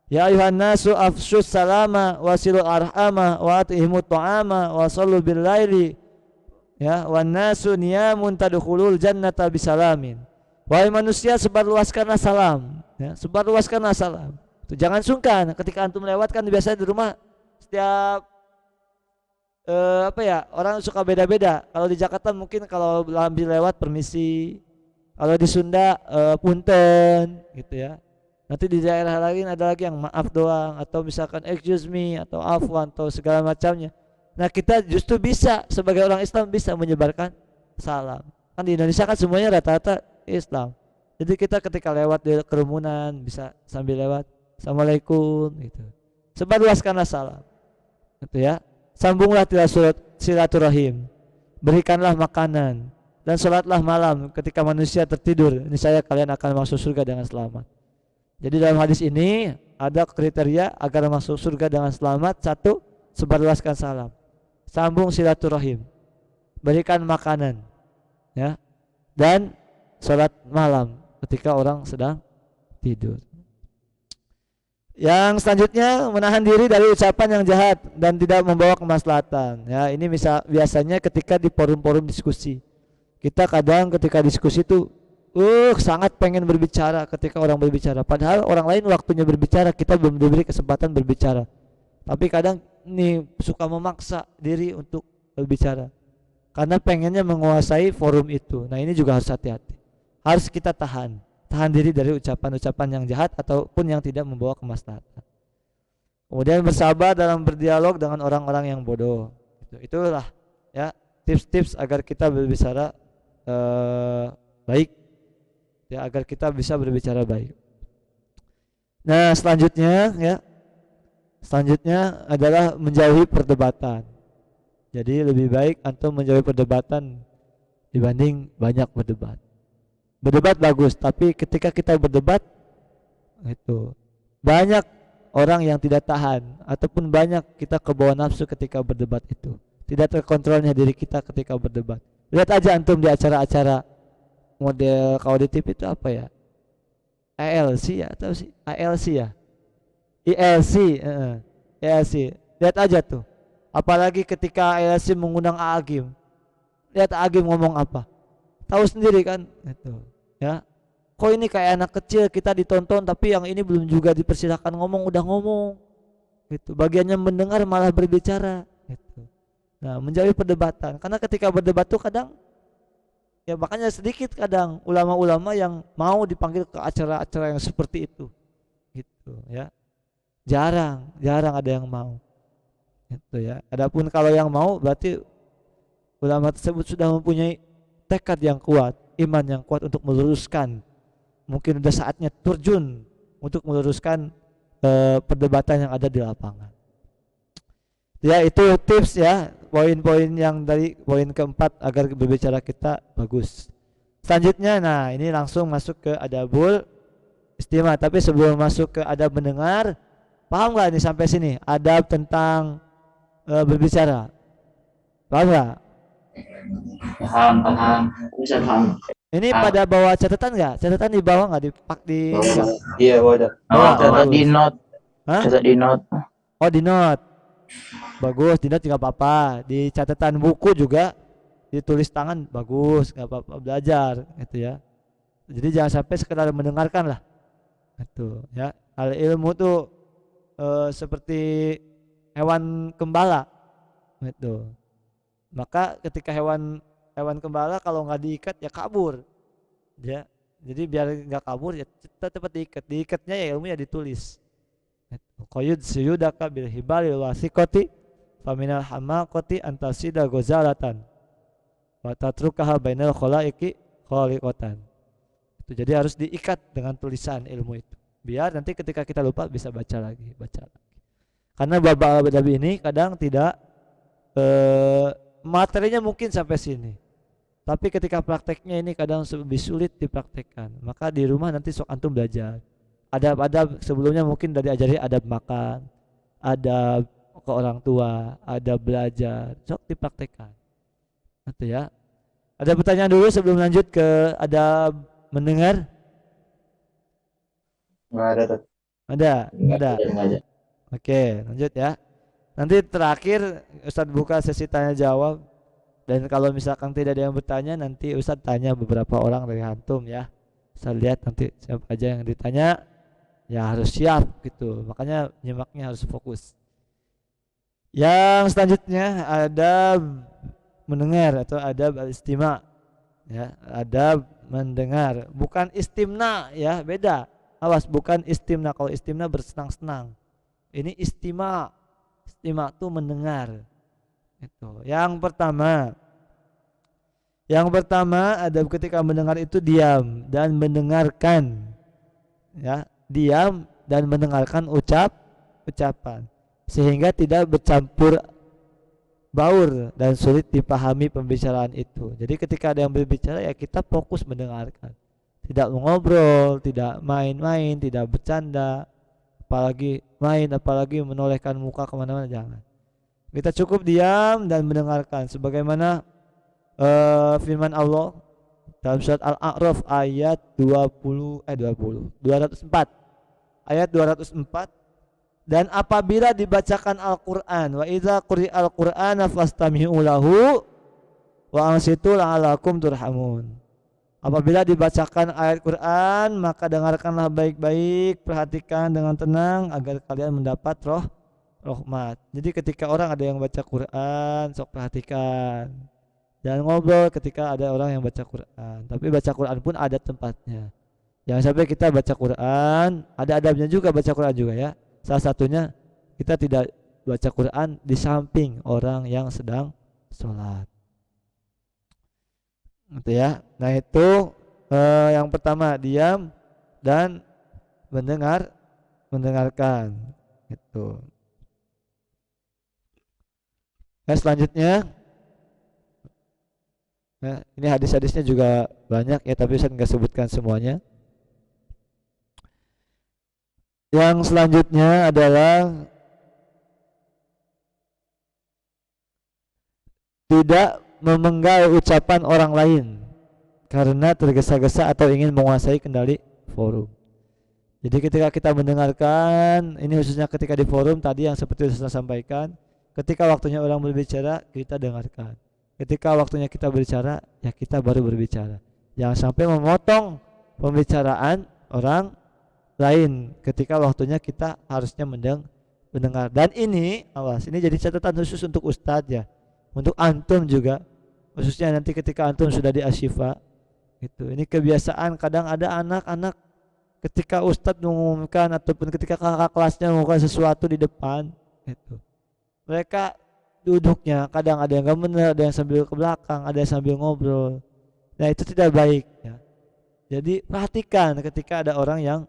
Ya ayuhan nasu afsyus salama wasilul arhama wa at'imut ta'ama wa sallu bil laili ya wan nasu niyamun tadkhulul jannata bisalamin. Wahai manusia sebarluaskanlah salam ya, sebarluaskanlah salam. Tuh, jangan sungkan ketika antum lewatkan biasanya di rumah setiap orang suka beda-beda. Kalau di Jakarta mungkin kalau ambil lewat permisi, kalau di Sunda punten gitu ya. Nanti di daerah lain ada lagi yang maaf doang atau misalkan excuse me atau afwan atau segala macamnya. Nah kita justru bisa sebagai orang Islam bisa menyebarkan salam. Kan di Indonesia kan semuanya rata-rata Islam. Jadi kita ketika lewat di kerumunan bisa sambil lewat Assalamualaikum gitu. Sebarluaskanlah salam. Gitu ya. Sambunglah silaturahim, berikanlah makanan dan sholatlah malam ketika manusia tertidur. Niscaya kalian akan masuk surga dengan selamat. Jadi dalam hadis ini ada kriteria agar masuk surga dengan selamat. Satu, sebarluaskan salam, sambung silaturahim, berikan makanan, ya, dan sholat malam ketika orang sedang tidur. Yang selanjutnya menahan diri dari ucapan yang jahat dan tidak membawa kemaslahatan. Ya, ini biasanya ketika di forum-forum diskusi. Kita kadang ketika diskusi itu sangat pengen berbicara ketika orang berbicara. Padahal orang lain waktunya berbicara, kita belum diberi kesempatan berbicara. Tapi kadang nih suka memaksa diri untuk berbicara. Karena pengennya menguasai forum itu. Nah, ini juga harus hati-hati. Harus kita tahan diri dari ucapan-ucapan yang jahat ataupun yang tidak membawa kemaslahatan. Kemudian bersabar dalam berdialog dengan orang-orang yang bodoh. Itulah ya tips-tips agar kita berbicara baik, ya, agar kita bisa berbicara baik. Nah selanjutnya adalah menjauhi perdebatan. Jadi lebih baik antum menjauhi perdebatan dibanding banyak berdebat. Berdebat bagus, tapi ketika kita berdebat itu banyak orang yang tidak tahan ataupun banyak kita kebawa nafsu ketika berdebat itu. Tidak terkontrolnya diri kita ketika berdebat. Lihat aja antum di acara-acara model kalau di TV itu apa ya? ALC ya atau sih ALC ya? ILC. Lihat aja tuh. Apalagi ketika ALC mengundang Agim. Lihat Agim ngomong apa? Tahu sendiri kan itu ya, kok ini kayak anak kecil kita ditonton tapi yang ini belum juga dipersilakan ngomong udah ngomong gitu, bagiannya mendengar malah berbicara gitu. Nah, menjauhi perdebatan. Karena ketika berdebat tuh kadang ya makanya sedikit kadang ulama-ulama yang mau dipanggil ke acara-acara yang seperti itu. Gitu ya. Jarang, jarang ada yang mau. Gitu ya. Adapun kalau yang mau berarti ulama tersebut sudah mempunyai tekad yang kuat, iman yang kuat untuk meluruskan. Mungkin sudah saatnya terjun untuk meluruskan perdebatan yang ada di lapangan. Ya itu tips ya, poin-poin yang dari poin keempat agar berbicara kita bagus. Selanjutnya, nah ini langsung masuk ke adabul istimah. Tapi sebelum masuk ke adab mendengar, paham nggak ini sampai sini? Adab tentang berbicara, paham nggak? Paham, paham. Bisa paham. Ini pada bawa catatan nggak? Catatan di bawah nggak di nggak? Iya, wadah. Bawa, Catat di bagus. note. Hah? Catat di note. Oh di note. Bagus, di note juga apa-apa. Di catatan buku juga ditulis tangan bagus, nggak apa-apa, belajar gitu ya. Jadi jangan sampai sekedar mendengarkan lah. Itu ya. Al ilmu tuh seperti hewan gembala gitu. Maka ketika hewan gembala kalau nggak diikat ya kabur. Ya. Jadi biar nggak kabur ya tetap diikat. Diikatnya ya ilmunya ditulis. Qayyud suyudaka bil hibalil wasiqati faminal hamaqati antasida gozalatan wa tatrukaha bainal khalaiqi khaliqatan. Itu jadi harus diikat dengan tulisan ilmu itu. Biar nanti ketika kita lupa bisa baca lagi. Karena bab ini kadang tidak materinya mungkin sampai sini. Tapi ketika prakteknya ini kadang lebih sulit dipraktekkan. Maka di rumah nanti sok antum belajar. Adab-adab sebelumnya mungkin dari diajari adab makan, adab ke orang tua, adab belajar, sok dipraktekkan. Itu ya. Ada pertanyaan dulu sebelum lanjut ke adab mendengar? Nggak ada tuh. Ada. Enggak ada. Oke, lanjut ya. Nanti terakhir Ustadz buka sesi tanya jawab. Dan kalau misalkan tidak ada yang bertanya, nanti Ustadz tanya beberapa orang dari antum ya. Saya lihat nanti siapa aja yang ditanya, ya harus siap gitu. Makanya nyimaknya harus fokus. Yang selanjutnya adab mendengar atau adab al-istima. Ya, adab mendengar, bukan istimna ya, beda. Awas, bukan istimna. Kalau istimna bersenang-senang. Ini istima. Istima itu mendengar. Itu. Yang pertama adab ketika mendengar itu diam dan mendengarkan. Ya, diam dan mendengarkan ucapan sehingga tidak bercampur baur dan sulit dipahami pembicaraan itu. Jadi ketika ada yang berbicara ya kita fokus mendengarkan. Tidak mengobrol, tidak main-main, tidak bercanda, apalagi menolehkan muka kemana-mana, jangan. Kita cukup diam dan mendengarkan sebagaimana firman Allah dalam surat Al-A'raf ayat 204 ayat 204, dan apabila dibacakan Al-Qur'an wa idza quri'al qur'ana fastami'u lahu wa ansitu la'alakum turhamun. Apabila dibacakan ayat Quran maka dengarkanlah baik-baik, perhatikan dengan tenang agar kalian mendapat rahmat. Jadi ketika orang ada yang baca Quran, sok perhatikan. Jangan ngobrol ketika ada orang yang baca Quran. Tapi baca Quran pun ada tempatnya. Jangan sampai kita baca Quran, ada adabnya juga baca Quran juga ya. Salah satunya kita tidak baca Quran di samping orang yang sedang sholat. Gitu ya. Nah itu yang pertama diam dan mendengarkan. Itu. Nah, selanjutnya, nah, ini hadis-hadisnya juga banyak ya, tapi saya nggak sebutkan semuanya. Yang selanjutnya adalah tidak memenggal ucapan orang lain karena tergesa-gesa atau ingin menguasai kendali forum. Jadi ketika kita mendengarkan, ini khususnya ketika di forum tadi yang seperti saya sampaikan, ketika waktunya orang berbicara kita dengarkan, ketika waktunya kita berbicara ya kita baru berbicara. Jangan sampai memotong pembicaraan orang lain ketika waktunya kita harusnya mendengar. Dan ini awas, ini jadi catatan khusus untuk ustadz ya. untuk antum juga, khususnya nanti ketika antum sudah di Asyifa gitu. Ini kebiasaan kadang ada anak-anak ketika ustadz mengumumkan ataupun ketika kakak kelasnya mengumumkan sesuatu di depan gitu, mereka duduknya kadang ada yang gak benar, ada yang sambil ke belakang, ada yang sambil ngobrol. Nah itu tidak baik ya. Jadi perhatikan ketika ada orang yang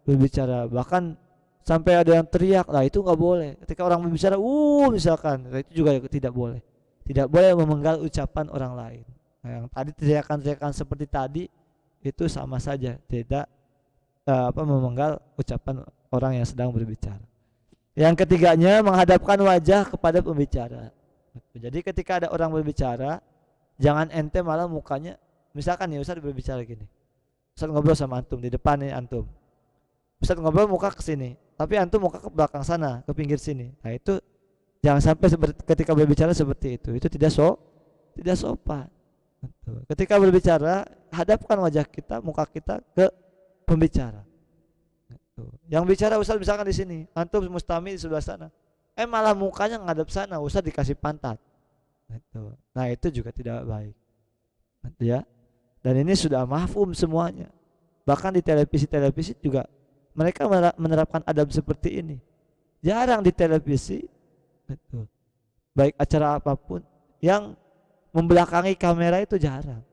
berbicara, bahkan sampai ada yang teriak, lah itu nggak boleh. Ketika orang berbicara, misalkan, nah, itu juga tidak boleh. Tidak boleh memenggal ucapan orang lain. Nah, yang tadi teriakan-teriakan seperti tadi itu sama saja, tidak memenggal ucapan orang yang sedang berbicara. Yang ketiganya, menghadapkan wajah kepada pembicara. Jadi ketika ada orang berbicara, jangan ente malah mukanya, misalkan nih Ustaz berbicara gini, Ustaz ngobrol sama antum di depan nih antum, Ustaz ngobrol muka ke sini, tapi antum muka ke belakang sana, ke pinggir sini. Nah itu jangan sampai ketika berbicara seperti itu tidak sopan. Ketika berbicara, hadapkan wajah kita, muka kita ke pembicara. Yang bicara Ustaz misalkan di sini, antum mustami di sebelah sana, malah mukanya ngadep sana, Ustaz dikasih pantat. Nah itu juga tidak baik, ya. Dan ini sudah mafhum semuanya. Bahkan di televisi juga mereka menerapkan adab seperti ini. Jarang di televisi, baik acara apapun yang membelakangi kamera itu jarang,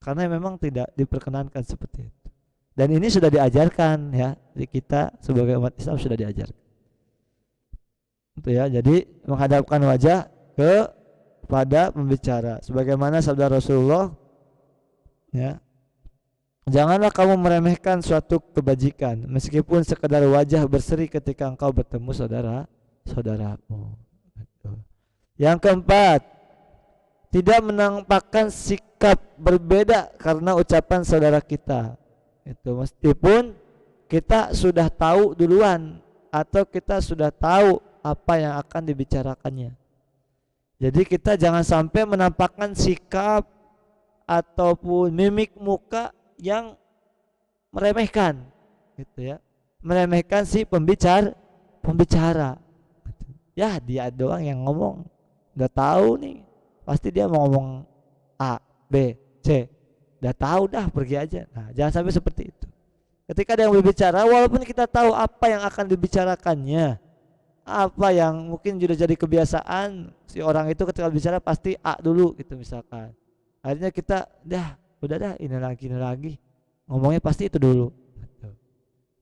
karena memang tidak diperkenankan seperti itu. Dan ini sudah diajarkan ya, di kita sebagai umat Islam sudah diajarkan. Itu ya, jadi menghadapkan wajah kepada pembicara. Sebagaimana sabda Rasulullah, ya, janganlah kamu meremehkan suatu kebajikan meskipun sekedar wajah berseri ketika engkau bertemu saudaramu. Yang keempat, tidak menampakkan sikap berbeda karena ucapan saudara kita. Itu meskipun kita sudah tahu duluan atau kita sudah tahu apa yang akan dibicarakannya. Jadi kita jangan sampai menampakkan sikap ataupun mimik muka yang meremehkan, gitu ya, meremehkan si pembicara. Ya dia doang yang ngomong, udah tahu nih, pasti dia mau ngomong A, B, C, udah tahu dah, pergi aja. Nah jangan sampai seperti itu. Ketika ada yang berbicara, walaupun kita tahu apa yang akan dibicarakannya, apa yang mungkin sudah jadi kebiasaan, si orang itu ketika bicara pasti A dulu gitu misalkan. Akhirnya kita udah dah ini lagi ngomongnya pasti itu dulu.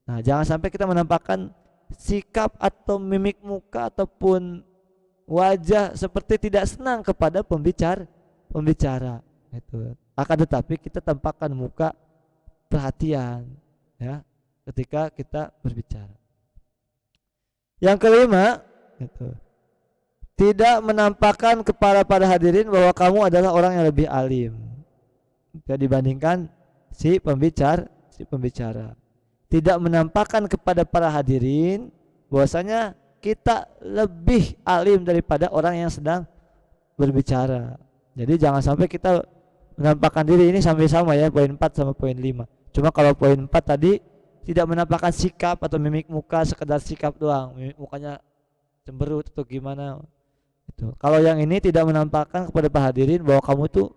Nah jangan sampai kita menampakkan sikap atau mimik muka ataupun wajah seperti tidak senang kepada pembicara. Itu. Akan tetapi kita tampakkan muka perhatian ya ketika kita berbicara. Yang kelima, tidak menampakkan kepada para hadirin bahwa kamu adalah orang yang lebih alim dibandingkan si pembicara. Tidak menampakkan kepada para hadirin bahwasanya kita lebih alim daripada orang yang sedang berbicara. Jadi jangan sampai kita menampakkan diri, ini sama-sama ya, poin 4 sama poin 5. Cuma kalau poin 4 tadi tidak menampakkan sikap atau mimik muka, sekedar sikap doang, mimik mukanya cemberut atau gimana itu. Kalau yang ini tidak menampakkan kepada para hadirin bahwa kamu tuh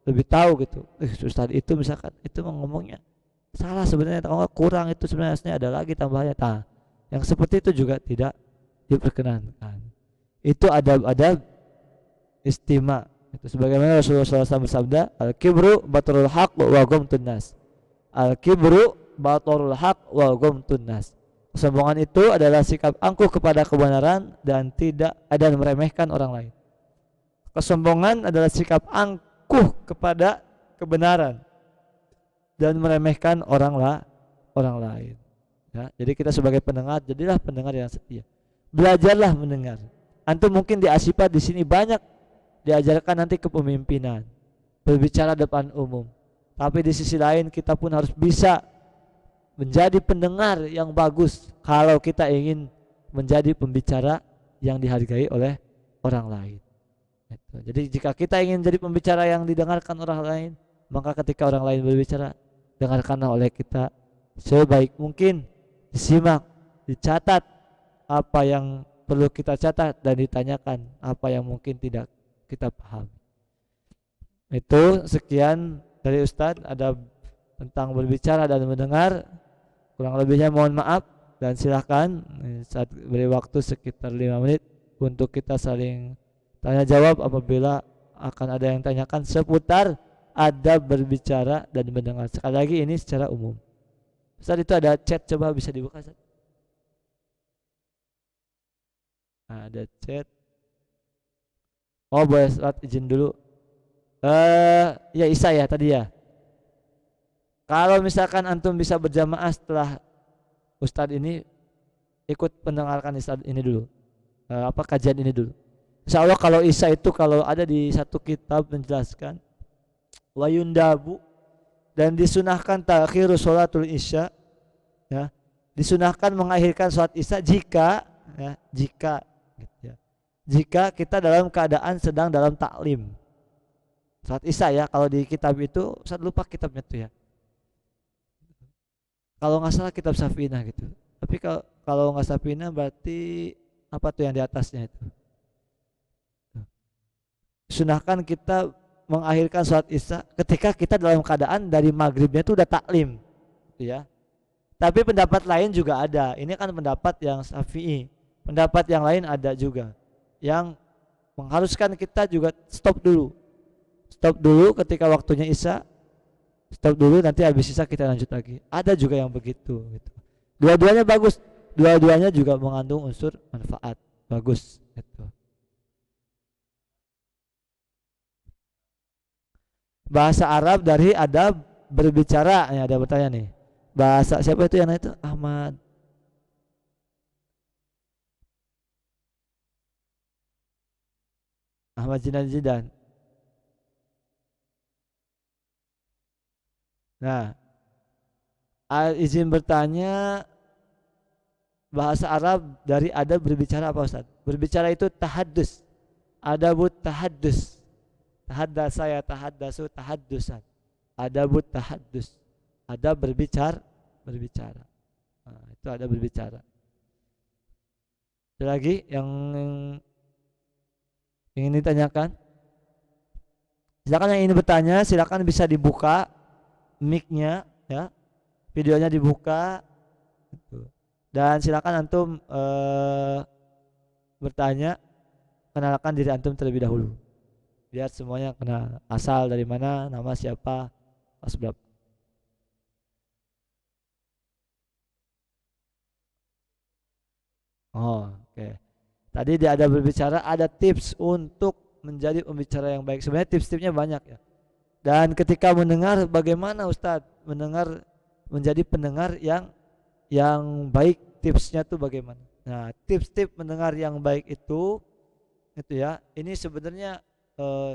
lebih tahu gitu. Ustaz itu misalkan itu ngomongnya salah sebenarnya, kalau kurang itu sebenarnya ada lagi tambahannya. Nah, yang seperti itu juga tidak diperkenankan. Itu adab-adab istima. Itu sebagaimana Rasulullah SAW bersabda, al-kibru batrul haq wa ghamtun nas. Al-kibru batrul haq wa ghamtun nas. Kesombongan itu adalah sikap angkuh kepada kebenaran dan meremehkan orang lain. Kesombongan adalah sikap angkuh kepada kebenaran dan meremehkan orang lain. Ya, jadi kita sebagai pendengar, jadilah pendengar yang setia. Belajarlah mendengar. Antum mungkin di Asyifa di sini banyak diajarkan nanti kepemimpinan, berbicara depan umum. Tapi di sisi lain kita pun harus bisa menjadi pendengar yang bagus kalau kita ingin menjadi pembicara yang dihargai oleh orang lain. Jadi jika kita ingin jadi pembicara yang didengarkan orang lain, maka ketika orang lain berbicara, dengarkanlah oleh kita sebaik mungkin, disimak, dicatat apa yang perlu kita catat dan ditanyakan apa yang mungkin tidak kita paham. Itu sekian dari Ustadz, ada tentang berbicara dan mendengar. Kurang lebihnya mohon maaf, dan silakan saat beri waktu sekitar 5 menit untuk kita saling tanya jawab apabila akan ada yang tanyakan seputar adab berbicara dan mendengar. Sekali lagi ini secara umum. Ustadz, itu ada chat, coba bisa dibuka Ustadz. Nah, ada chat. Oh boleh Ustadz izin dulu. Ya Isa ya tadi ya. Kalau misalkan antum bisa berjamaah setelah Ustadz ini, ikut mendengarkan Ustadz ini dulu, kajian ini dulu. Insya Allah kalau Isa itu kalau ada di satu kitab menjelaskan wayundabu, dan disunahkan takhiru sholatul isya, ya, disunahkan mengakhirkan sholat isya jika jika kita dalam keadaan sedang dalam taklim sholat isya ya. Kalau di kitab itu saya lupa kitabnya tuh ya, kalau nggak salah kitab Safina gitu. Tapi kalau nggak Safina berarti apa tuh yang di atasnya itu. Sunahkan kita mengakhirkan sholat isya ketika kita dalam keadaan dari maghribnya itu udah taklim, gitu ya. Tapi pendapat lain juga ada. Ini kan pendapat yang Syafi'i. Pendapat yang lain ada juga yang mengharuskan kita juga stop dulu ketika waktunya isya. Stop dulu, nanti habis isya kita lanjut lagi. Ada juga yang begitu gitu. Dua-duanya bagus. Dua-duanya juga mengandung unsur manfaat. Bagus gitu. Bahasa Arab dari adab berbicara. Ya, ada bertanya nih. Bahasa siapa itu yang itu? Ahmad Jidan. Nah, izin bertanya, bahasa Arab dari adab berbicara apa Ustaz? Berbicara itu tahaddus. Adabut tahaddus. Tahaddasa ya tahaddasu tahaddusan. Adabut tahaddus. Adab berbicara. Nah, itu adab berbicara. Ada lagi yang ingin ditanyakan? Silakan yang ingin bertanya, silakan bisa dibuka mic-nya ya, videonya dibuka dan silakan antum bertanya, kenalkan diri antum terlebih dahulu biar semuanya kenal, asal dari mana, nama siapa, kelas berapa. Oh, oke. Tadi dia ada berbicara, ada tips untuk menjadi pembicara yang baik. Sebenarnya tips-tipsnya banyak ya. Dan ketika mendengar, bagaimana Ustadz mendengar menjadi pendengar yang baik, tipsnya tuh bagaimana? Nah, tips-tips mendengar yang baik itu ya, ini sebenarnya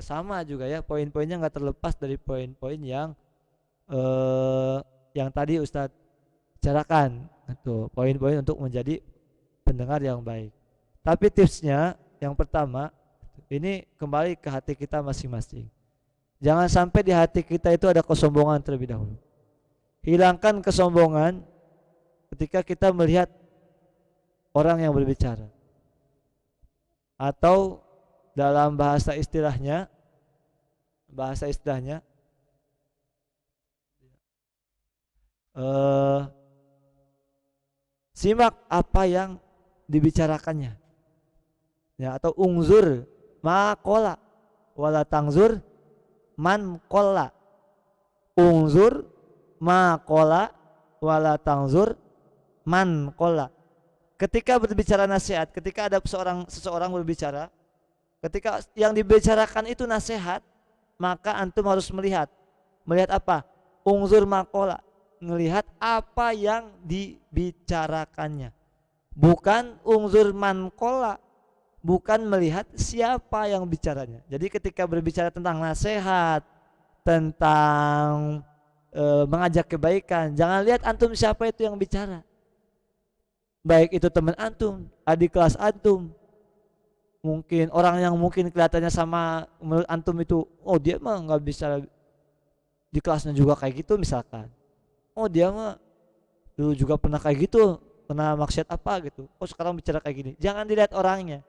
sama juga ya, poin-poinnya nggak terlepas dari poin-poin yang tadi Ustadz bicarakan. Itu poin-poin untuk menjadi pendengar yang baik. Tapi tipsnya yang pertama, ini kembali ke hati kita masing-masing. Jangan sampai di hati kita itu ada kesombongan terlebih dahulu. Hilangkan kesombongan ketika kita melihat orang yang berbicara. Atau dalam bahasa istilahnya simak apa yang dibicarakannya. Ya, atau ungzur maqala wala tangzur man qalla. Ungzur maqala wala tangzur man qalla. Ketika berbicara nasihat, ketika ada seseorang berbicara, ketika yang dibicarakan itu nasihat, maka antum harus melihat apa? Ungzur maqala, melihat apa yang dibicarakannya. Bukan ungzur man qalla, bukan melihat siapa yang bicaranya. Jadi ketika berbicara tentang nasihat, tentang mengajak kebaikan, jangan lihat antum siapa itu yang bicara. Baik itu teman antum, adik kelas antum, mungkin orang yang mungkin kelihatannya sama menurut antum itu, oh dia mah nggak bisa di kelasnya juga kayak gitu misalkan. Oh dia mah dulu juga pernah kayak gitu kena maksiat apa gitu. Oh sekarang bicara kayak gini. Jangan dilihat orangnya,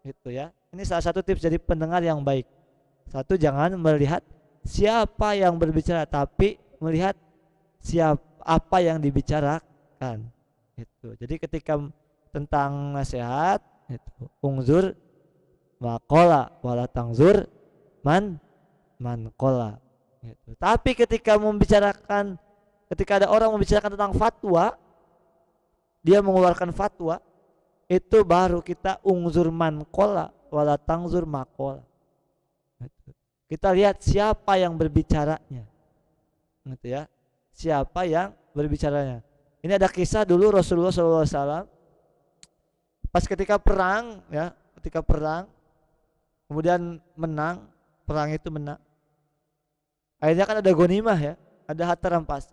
gitu ya. Ini salah satu tips jadi pendengar yang baik. Satu, jangan melihat siapa yang berbicara, tapi melihat siapa apa yang dibicarakan. Gitu. Jadi ketika tentang nasihat, itu ungzur makola wala tangzur man kola. Gitu. Tapi ketika ada orang membicarakan tentang fatwa, dia mengeluarkan fatwa, itu baru kita ungzur man kola wala tangzur makola. Gitu. Kita lihat siapa yang berbicaranya, gitu ya. Siapa yang berbicaranya. Ini ada kisah dulu Rasulullah SAW pas ketika perang, ya, ketika perang, kemudian menang, perang itu menang. Akhirnya kan ada gonimah ya, ada harta rampas.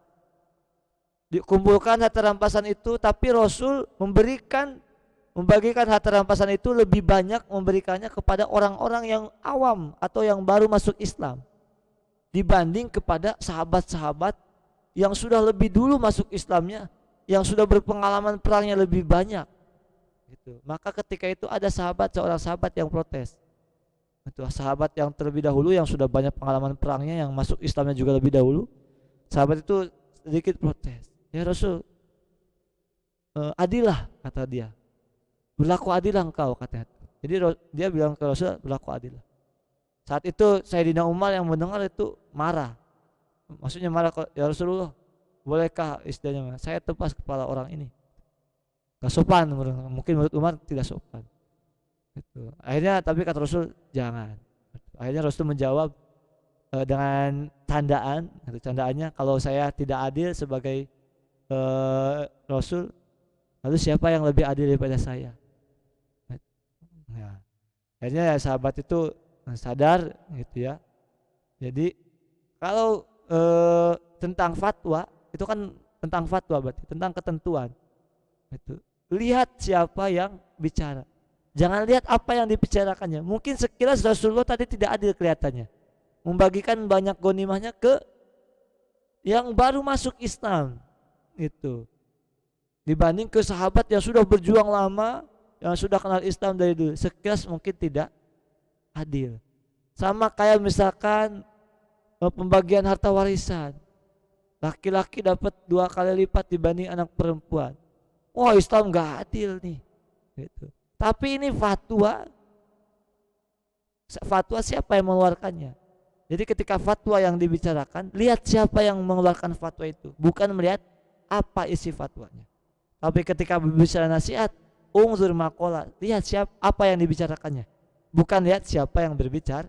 Dikumpulkan harta rampasan itu, tapi Rasul membagikan harta rampasan itu lebih banyak memberikannya kepada orang-orang yang awam atau yang baru masuk Islam dibanding kepada sahabat-sahabat yang sudah lebih dulu masuk Islamnya, yang sudah berpengalaman perangnya lebih banyak. Gitu. Maka ketika itu ada seorang sahabat yang protes. Itu sahabat yang terlebih dahulu yang sudah banyak pengalaman perangnya, yang masuk Islamnya juga lebih dahulu. Sahabat itu sedikit protes. Ya Rasul, adilah, kata dia. Berlaku adilah engkau, katanya. Jadi dia bilang ke Rasul, berlaku adilah. Saat itu Sayyidina Umar yang mendengar itu marah. Maksudnya marah, ya Rasulullah, bolehkah istilahnya saya tepas kepala orang ini? Gak sopan, mungkin menurut Umar tidak sopan. Gitu. Akhirnya tapi kata Rasul jangan. Akhirnya Rasul menjawab dengan candaan, candaannya, kalau saya tidak adil sebagai Rasul, lalu siapa yang lebih adil daripada saya? Nah, akhirnya ya sahabat itu sadar, gitu ya. Jadi kalau tentang fatwa itu kan tentang fatwa, berarti tentang ketentuan. Itu lihat siapa yang bicara. Jangan lihat apa yang dibicarakannya. Mungkin sekilas Rasulullah tadi tidak adil kelihatannya, membagikan banyak ghanimahnya ke yang baru masuk Islam, itu dibanding ke sahabat yang sudah berjuang lama, yang sudah kenal Islam dari dulu. Sekilas mungkin tidak adil. Sama kayak misalkan pembagian harta warisan, laki-laki dapat 2 kali lipat dibanding anak perempuan. Wah, Islam gak adil nih, gitu. Tapi ini fatwa siapa yang mengeluarkannya? Jadi ketika fatwa yang dibicarakan, lihat siapa yang mengeluarkan fatwa itu, bukan melihat apa isi fatwanya. Tapi ketika berbicara nasihat, ungzur makola, lihat siapa apa yang dibicarakannya, bukan lihat siapa yang berbicara.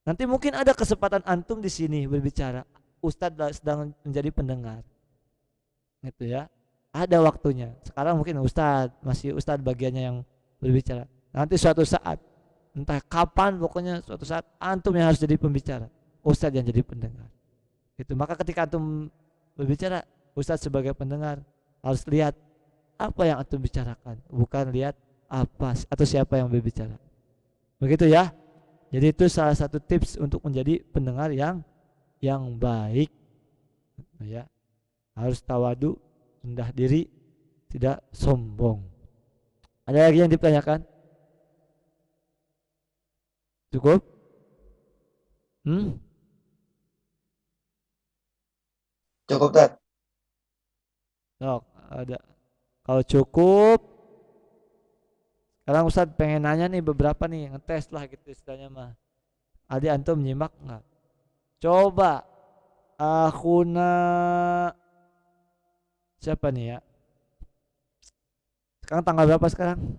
Nanti mungkin ada kesempatan antum di sini berbicara, Ustadz sedang menjadi pendengar, gitu ya. Ada waktunya. Sekarang mungkin masih Ustadz bagiannya yang berbicara. Nanti suatu saat, entah kapan, pokoknya suatu saat antum yang harus jadi pembicara, Ustadz yang jadi pendengar. Itu. Maka ketika antum berbicara, Ustadz sebagai pendengar harus lihat apa yang antum bicarakan, bukan lihat apa atau siapa yang berbicara. Begitu ya. Jadi itu salah satu tips untuk menjadi pendengar yang baik. Ya. Harus tawadu, rendah diri, tidak sombong. Ada lagi yang ditanyakan? Cukup? Cukup, Tat. Ada. Kalau cukup, sekarang Ustadz pengen nanya nih beberapa nih, ngetes lah gitu istilahnya mah. Adi antum menyimak nggak? Coba akhuna siapa nih ya? Sekarang tanggal berapa sekarang?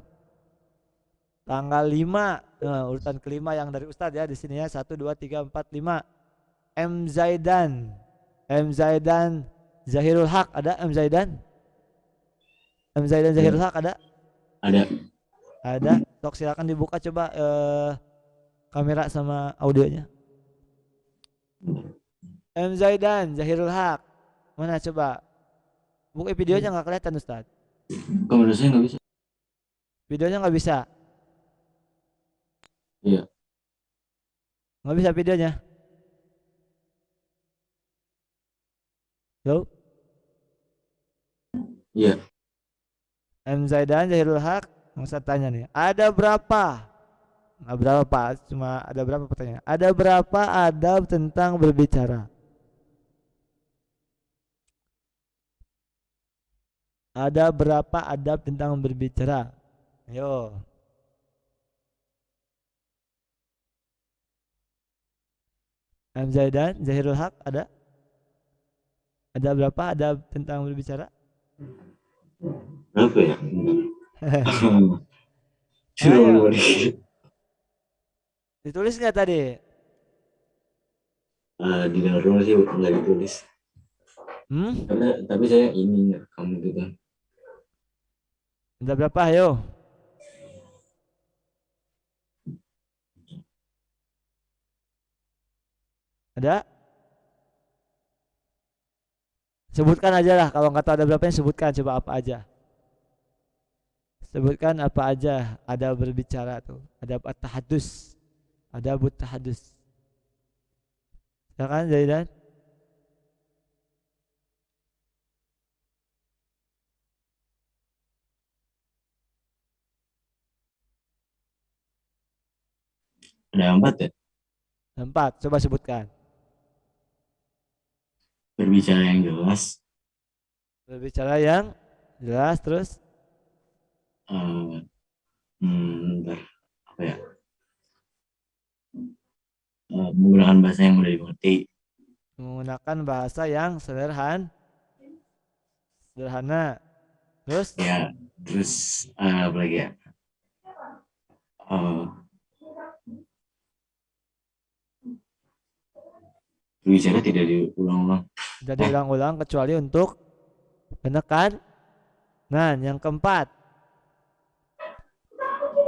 Tanggal 5. Urutan kelima yang dari Ustadz ya di sini ya. 1 2 3 4 5. M Zaidan Zahirul Haq, ada M Zaidan Zahirul Haq, ada? Ada. Sok silakan dibuka coba kamera sama audionya. M Zaidan Zahirul Haq, mana coba? Buka videonya, nggak kelihatan Ustadz. Kamera saya nggak bisa. Videonya nggak bisa. Iya. Nggak bisa videonya. Yo. Iya. M Zaidan Zahirul Haq, saya tanya nih, ada berapa? Nah, berapa Pak? Cuma ada berapa pertanyaan? Ada berapa adab tentang berbicara? Ada berapa adab tentang berbicara? Ayo. M Zaidan Zahirul Haq ada? Ada berapa adab tentang berbicara? Berapa ya? Sudah Ayo. luar. Ditulis nggak tadi? Di dalam rumah sih nggak ditulis. Karena tapi saya ini kamu gitu kan. Ada berapa? Ayo. Ada? Sebutkan aja lah. Kalau nggak tahu ada berapa, sebutkan. Coba apa aja. Sebutkan apa aja. Ada berbicara tuh. Ada at-tahadus. Ada but-tahadus. Silakan Zaidan. Ada 4 ya. 4. Coba sebutkan. Berbicara yang jelas. Berbicara yang jelas terus. Bentar. Apa ya? Menggunakan bahasa yang mudah dimengerti. Menggunakan bahasa yang sederhana. Terus? Ya, terus apa lagi ya? Berbicara tidak diulang-ulang. Tidak diulang-ulang kecuali untuk menekan. Nah, yang keempat.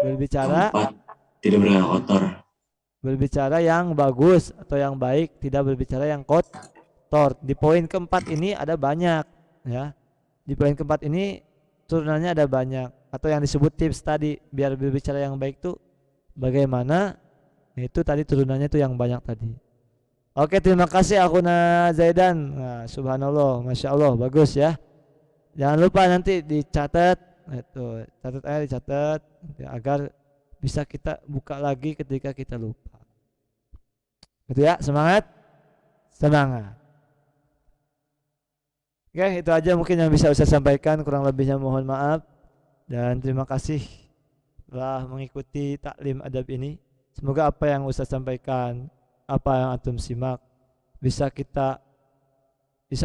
Berbicara. Tidak berkata kotor. Berbicara yang bagus atau yang baik, tidak berbicara yang kotor. Di poin keempat ini ada banyak, ya. Di poin keempat ini turunannya ada banyak, atau yang disebut tips tadi biar berbicara yang baik tuh bagaimana? Itu tadi turunannya tuh yang banyak tadi. Oke, terima kasih Akhuna Zaidan. Nah, subhanallah, masya Allah, bagus ya. Jangan lupa nanti dicatat, itu catat aja, dicatat agar bisa kita buka lagi ketika kita lupa. Gitu ya, semangat. Oke, itu aja mungkin yang bisa saya sampaikan, kurang lebihnya mohon maaf dan terima kasih telah mengikuti taklim adab ini. Semoga apa yang Ustaz sampaikan, apa yang antum simak bisa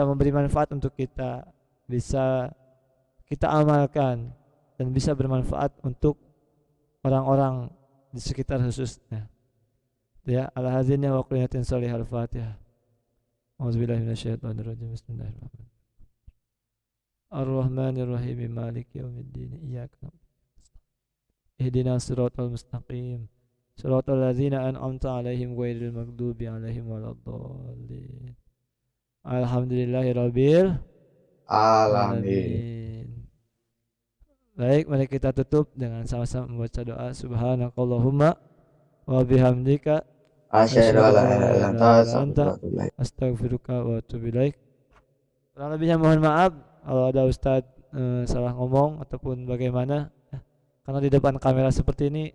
memberi manfaat untuk kita, bisa kita amalkan dan bisa bermanfaat untuk orang-orang di sekitar khususnya. Ya, ala hazinnya wa qulinatin salihal fatihah. Auzubillahi minasyaitonirrajim. Bismillahirrahmanirrahim. Ar-Rahmanir-Rahim Maliki yaumiddin. Iyyaka na'budu. Ihdinas siratal mustaqim. Siratal ladzina an'amta 'alaihim ghairil maghdubi 'alaihim waladdallin. Alhamdulillahirabbil alamin. Baik, mari kita tutup dengan sama-sama membaca doa. Subhanakallahumma wa bihamdika asyhadu an la ilaha illa anta astaghfiruka wa atubu ilaik. Kurang lebihnya mohon maaf kalau ada Ustadz salah ngomong ataupun bagaimana, karena di depan kamera seperti ini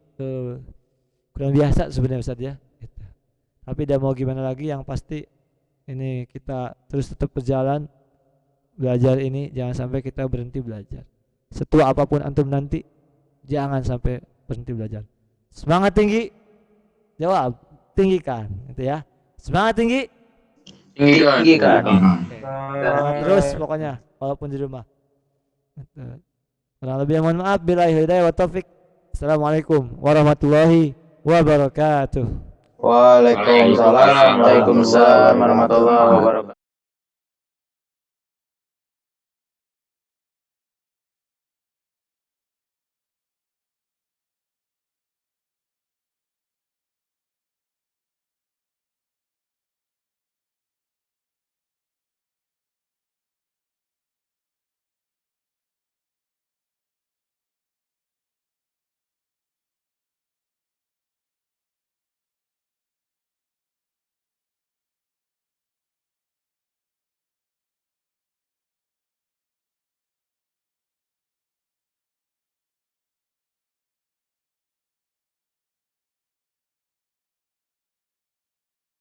kurang biasa sebenarnya Ustadz ya gitu. Tapi udah mau gimana lagi, yang pasti ini kita terus tetap berjalan belajar ini, jangan sampai kita berhenti belajar. Setua apapun antum nanti, jangan sampai berhenti belajar. Semangat tinggi, jawab tinggikan, gitu ya. Semangat tinggi, Tinggikan. terus pokoknya walaupun di rumah. Kurang lebih mohon maaf, billahi hidayah wa taufik. Assalamualaikum warahmatullahi wabarakatuh. Waalaikumsalam warahmatullahi wabarakatuh.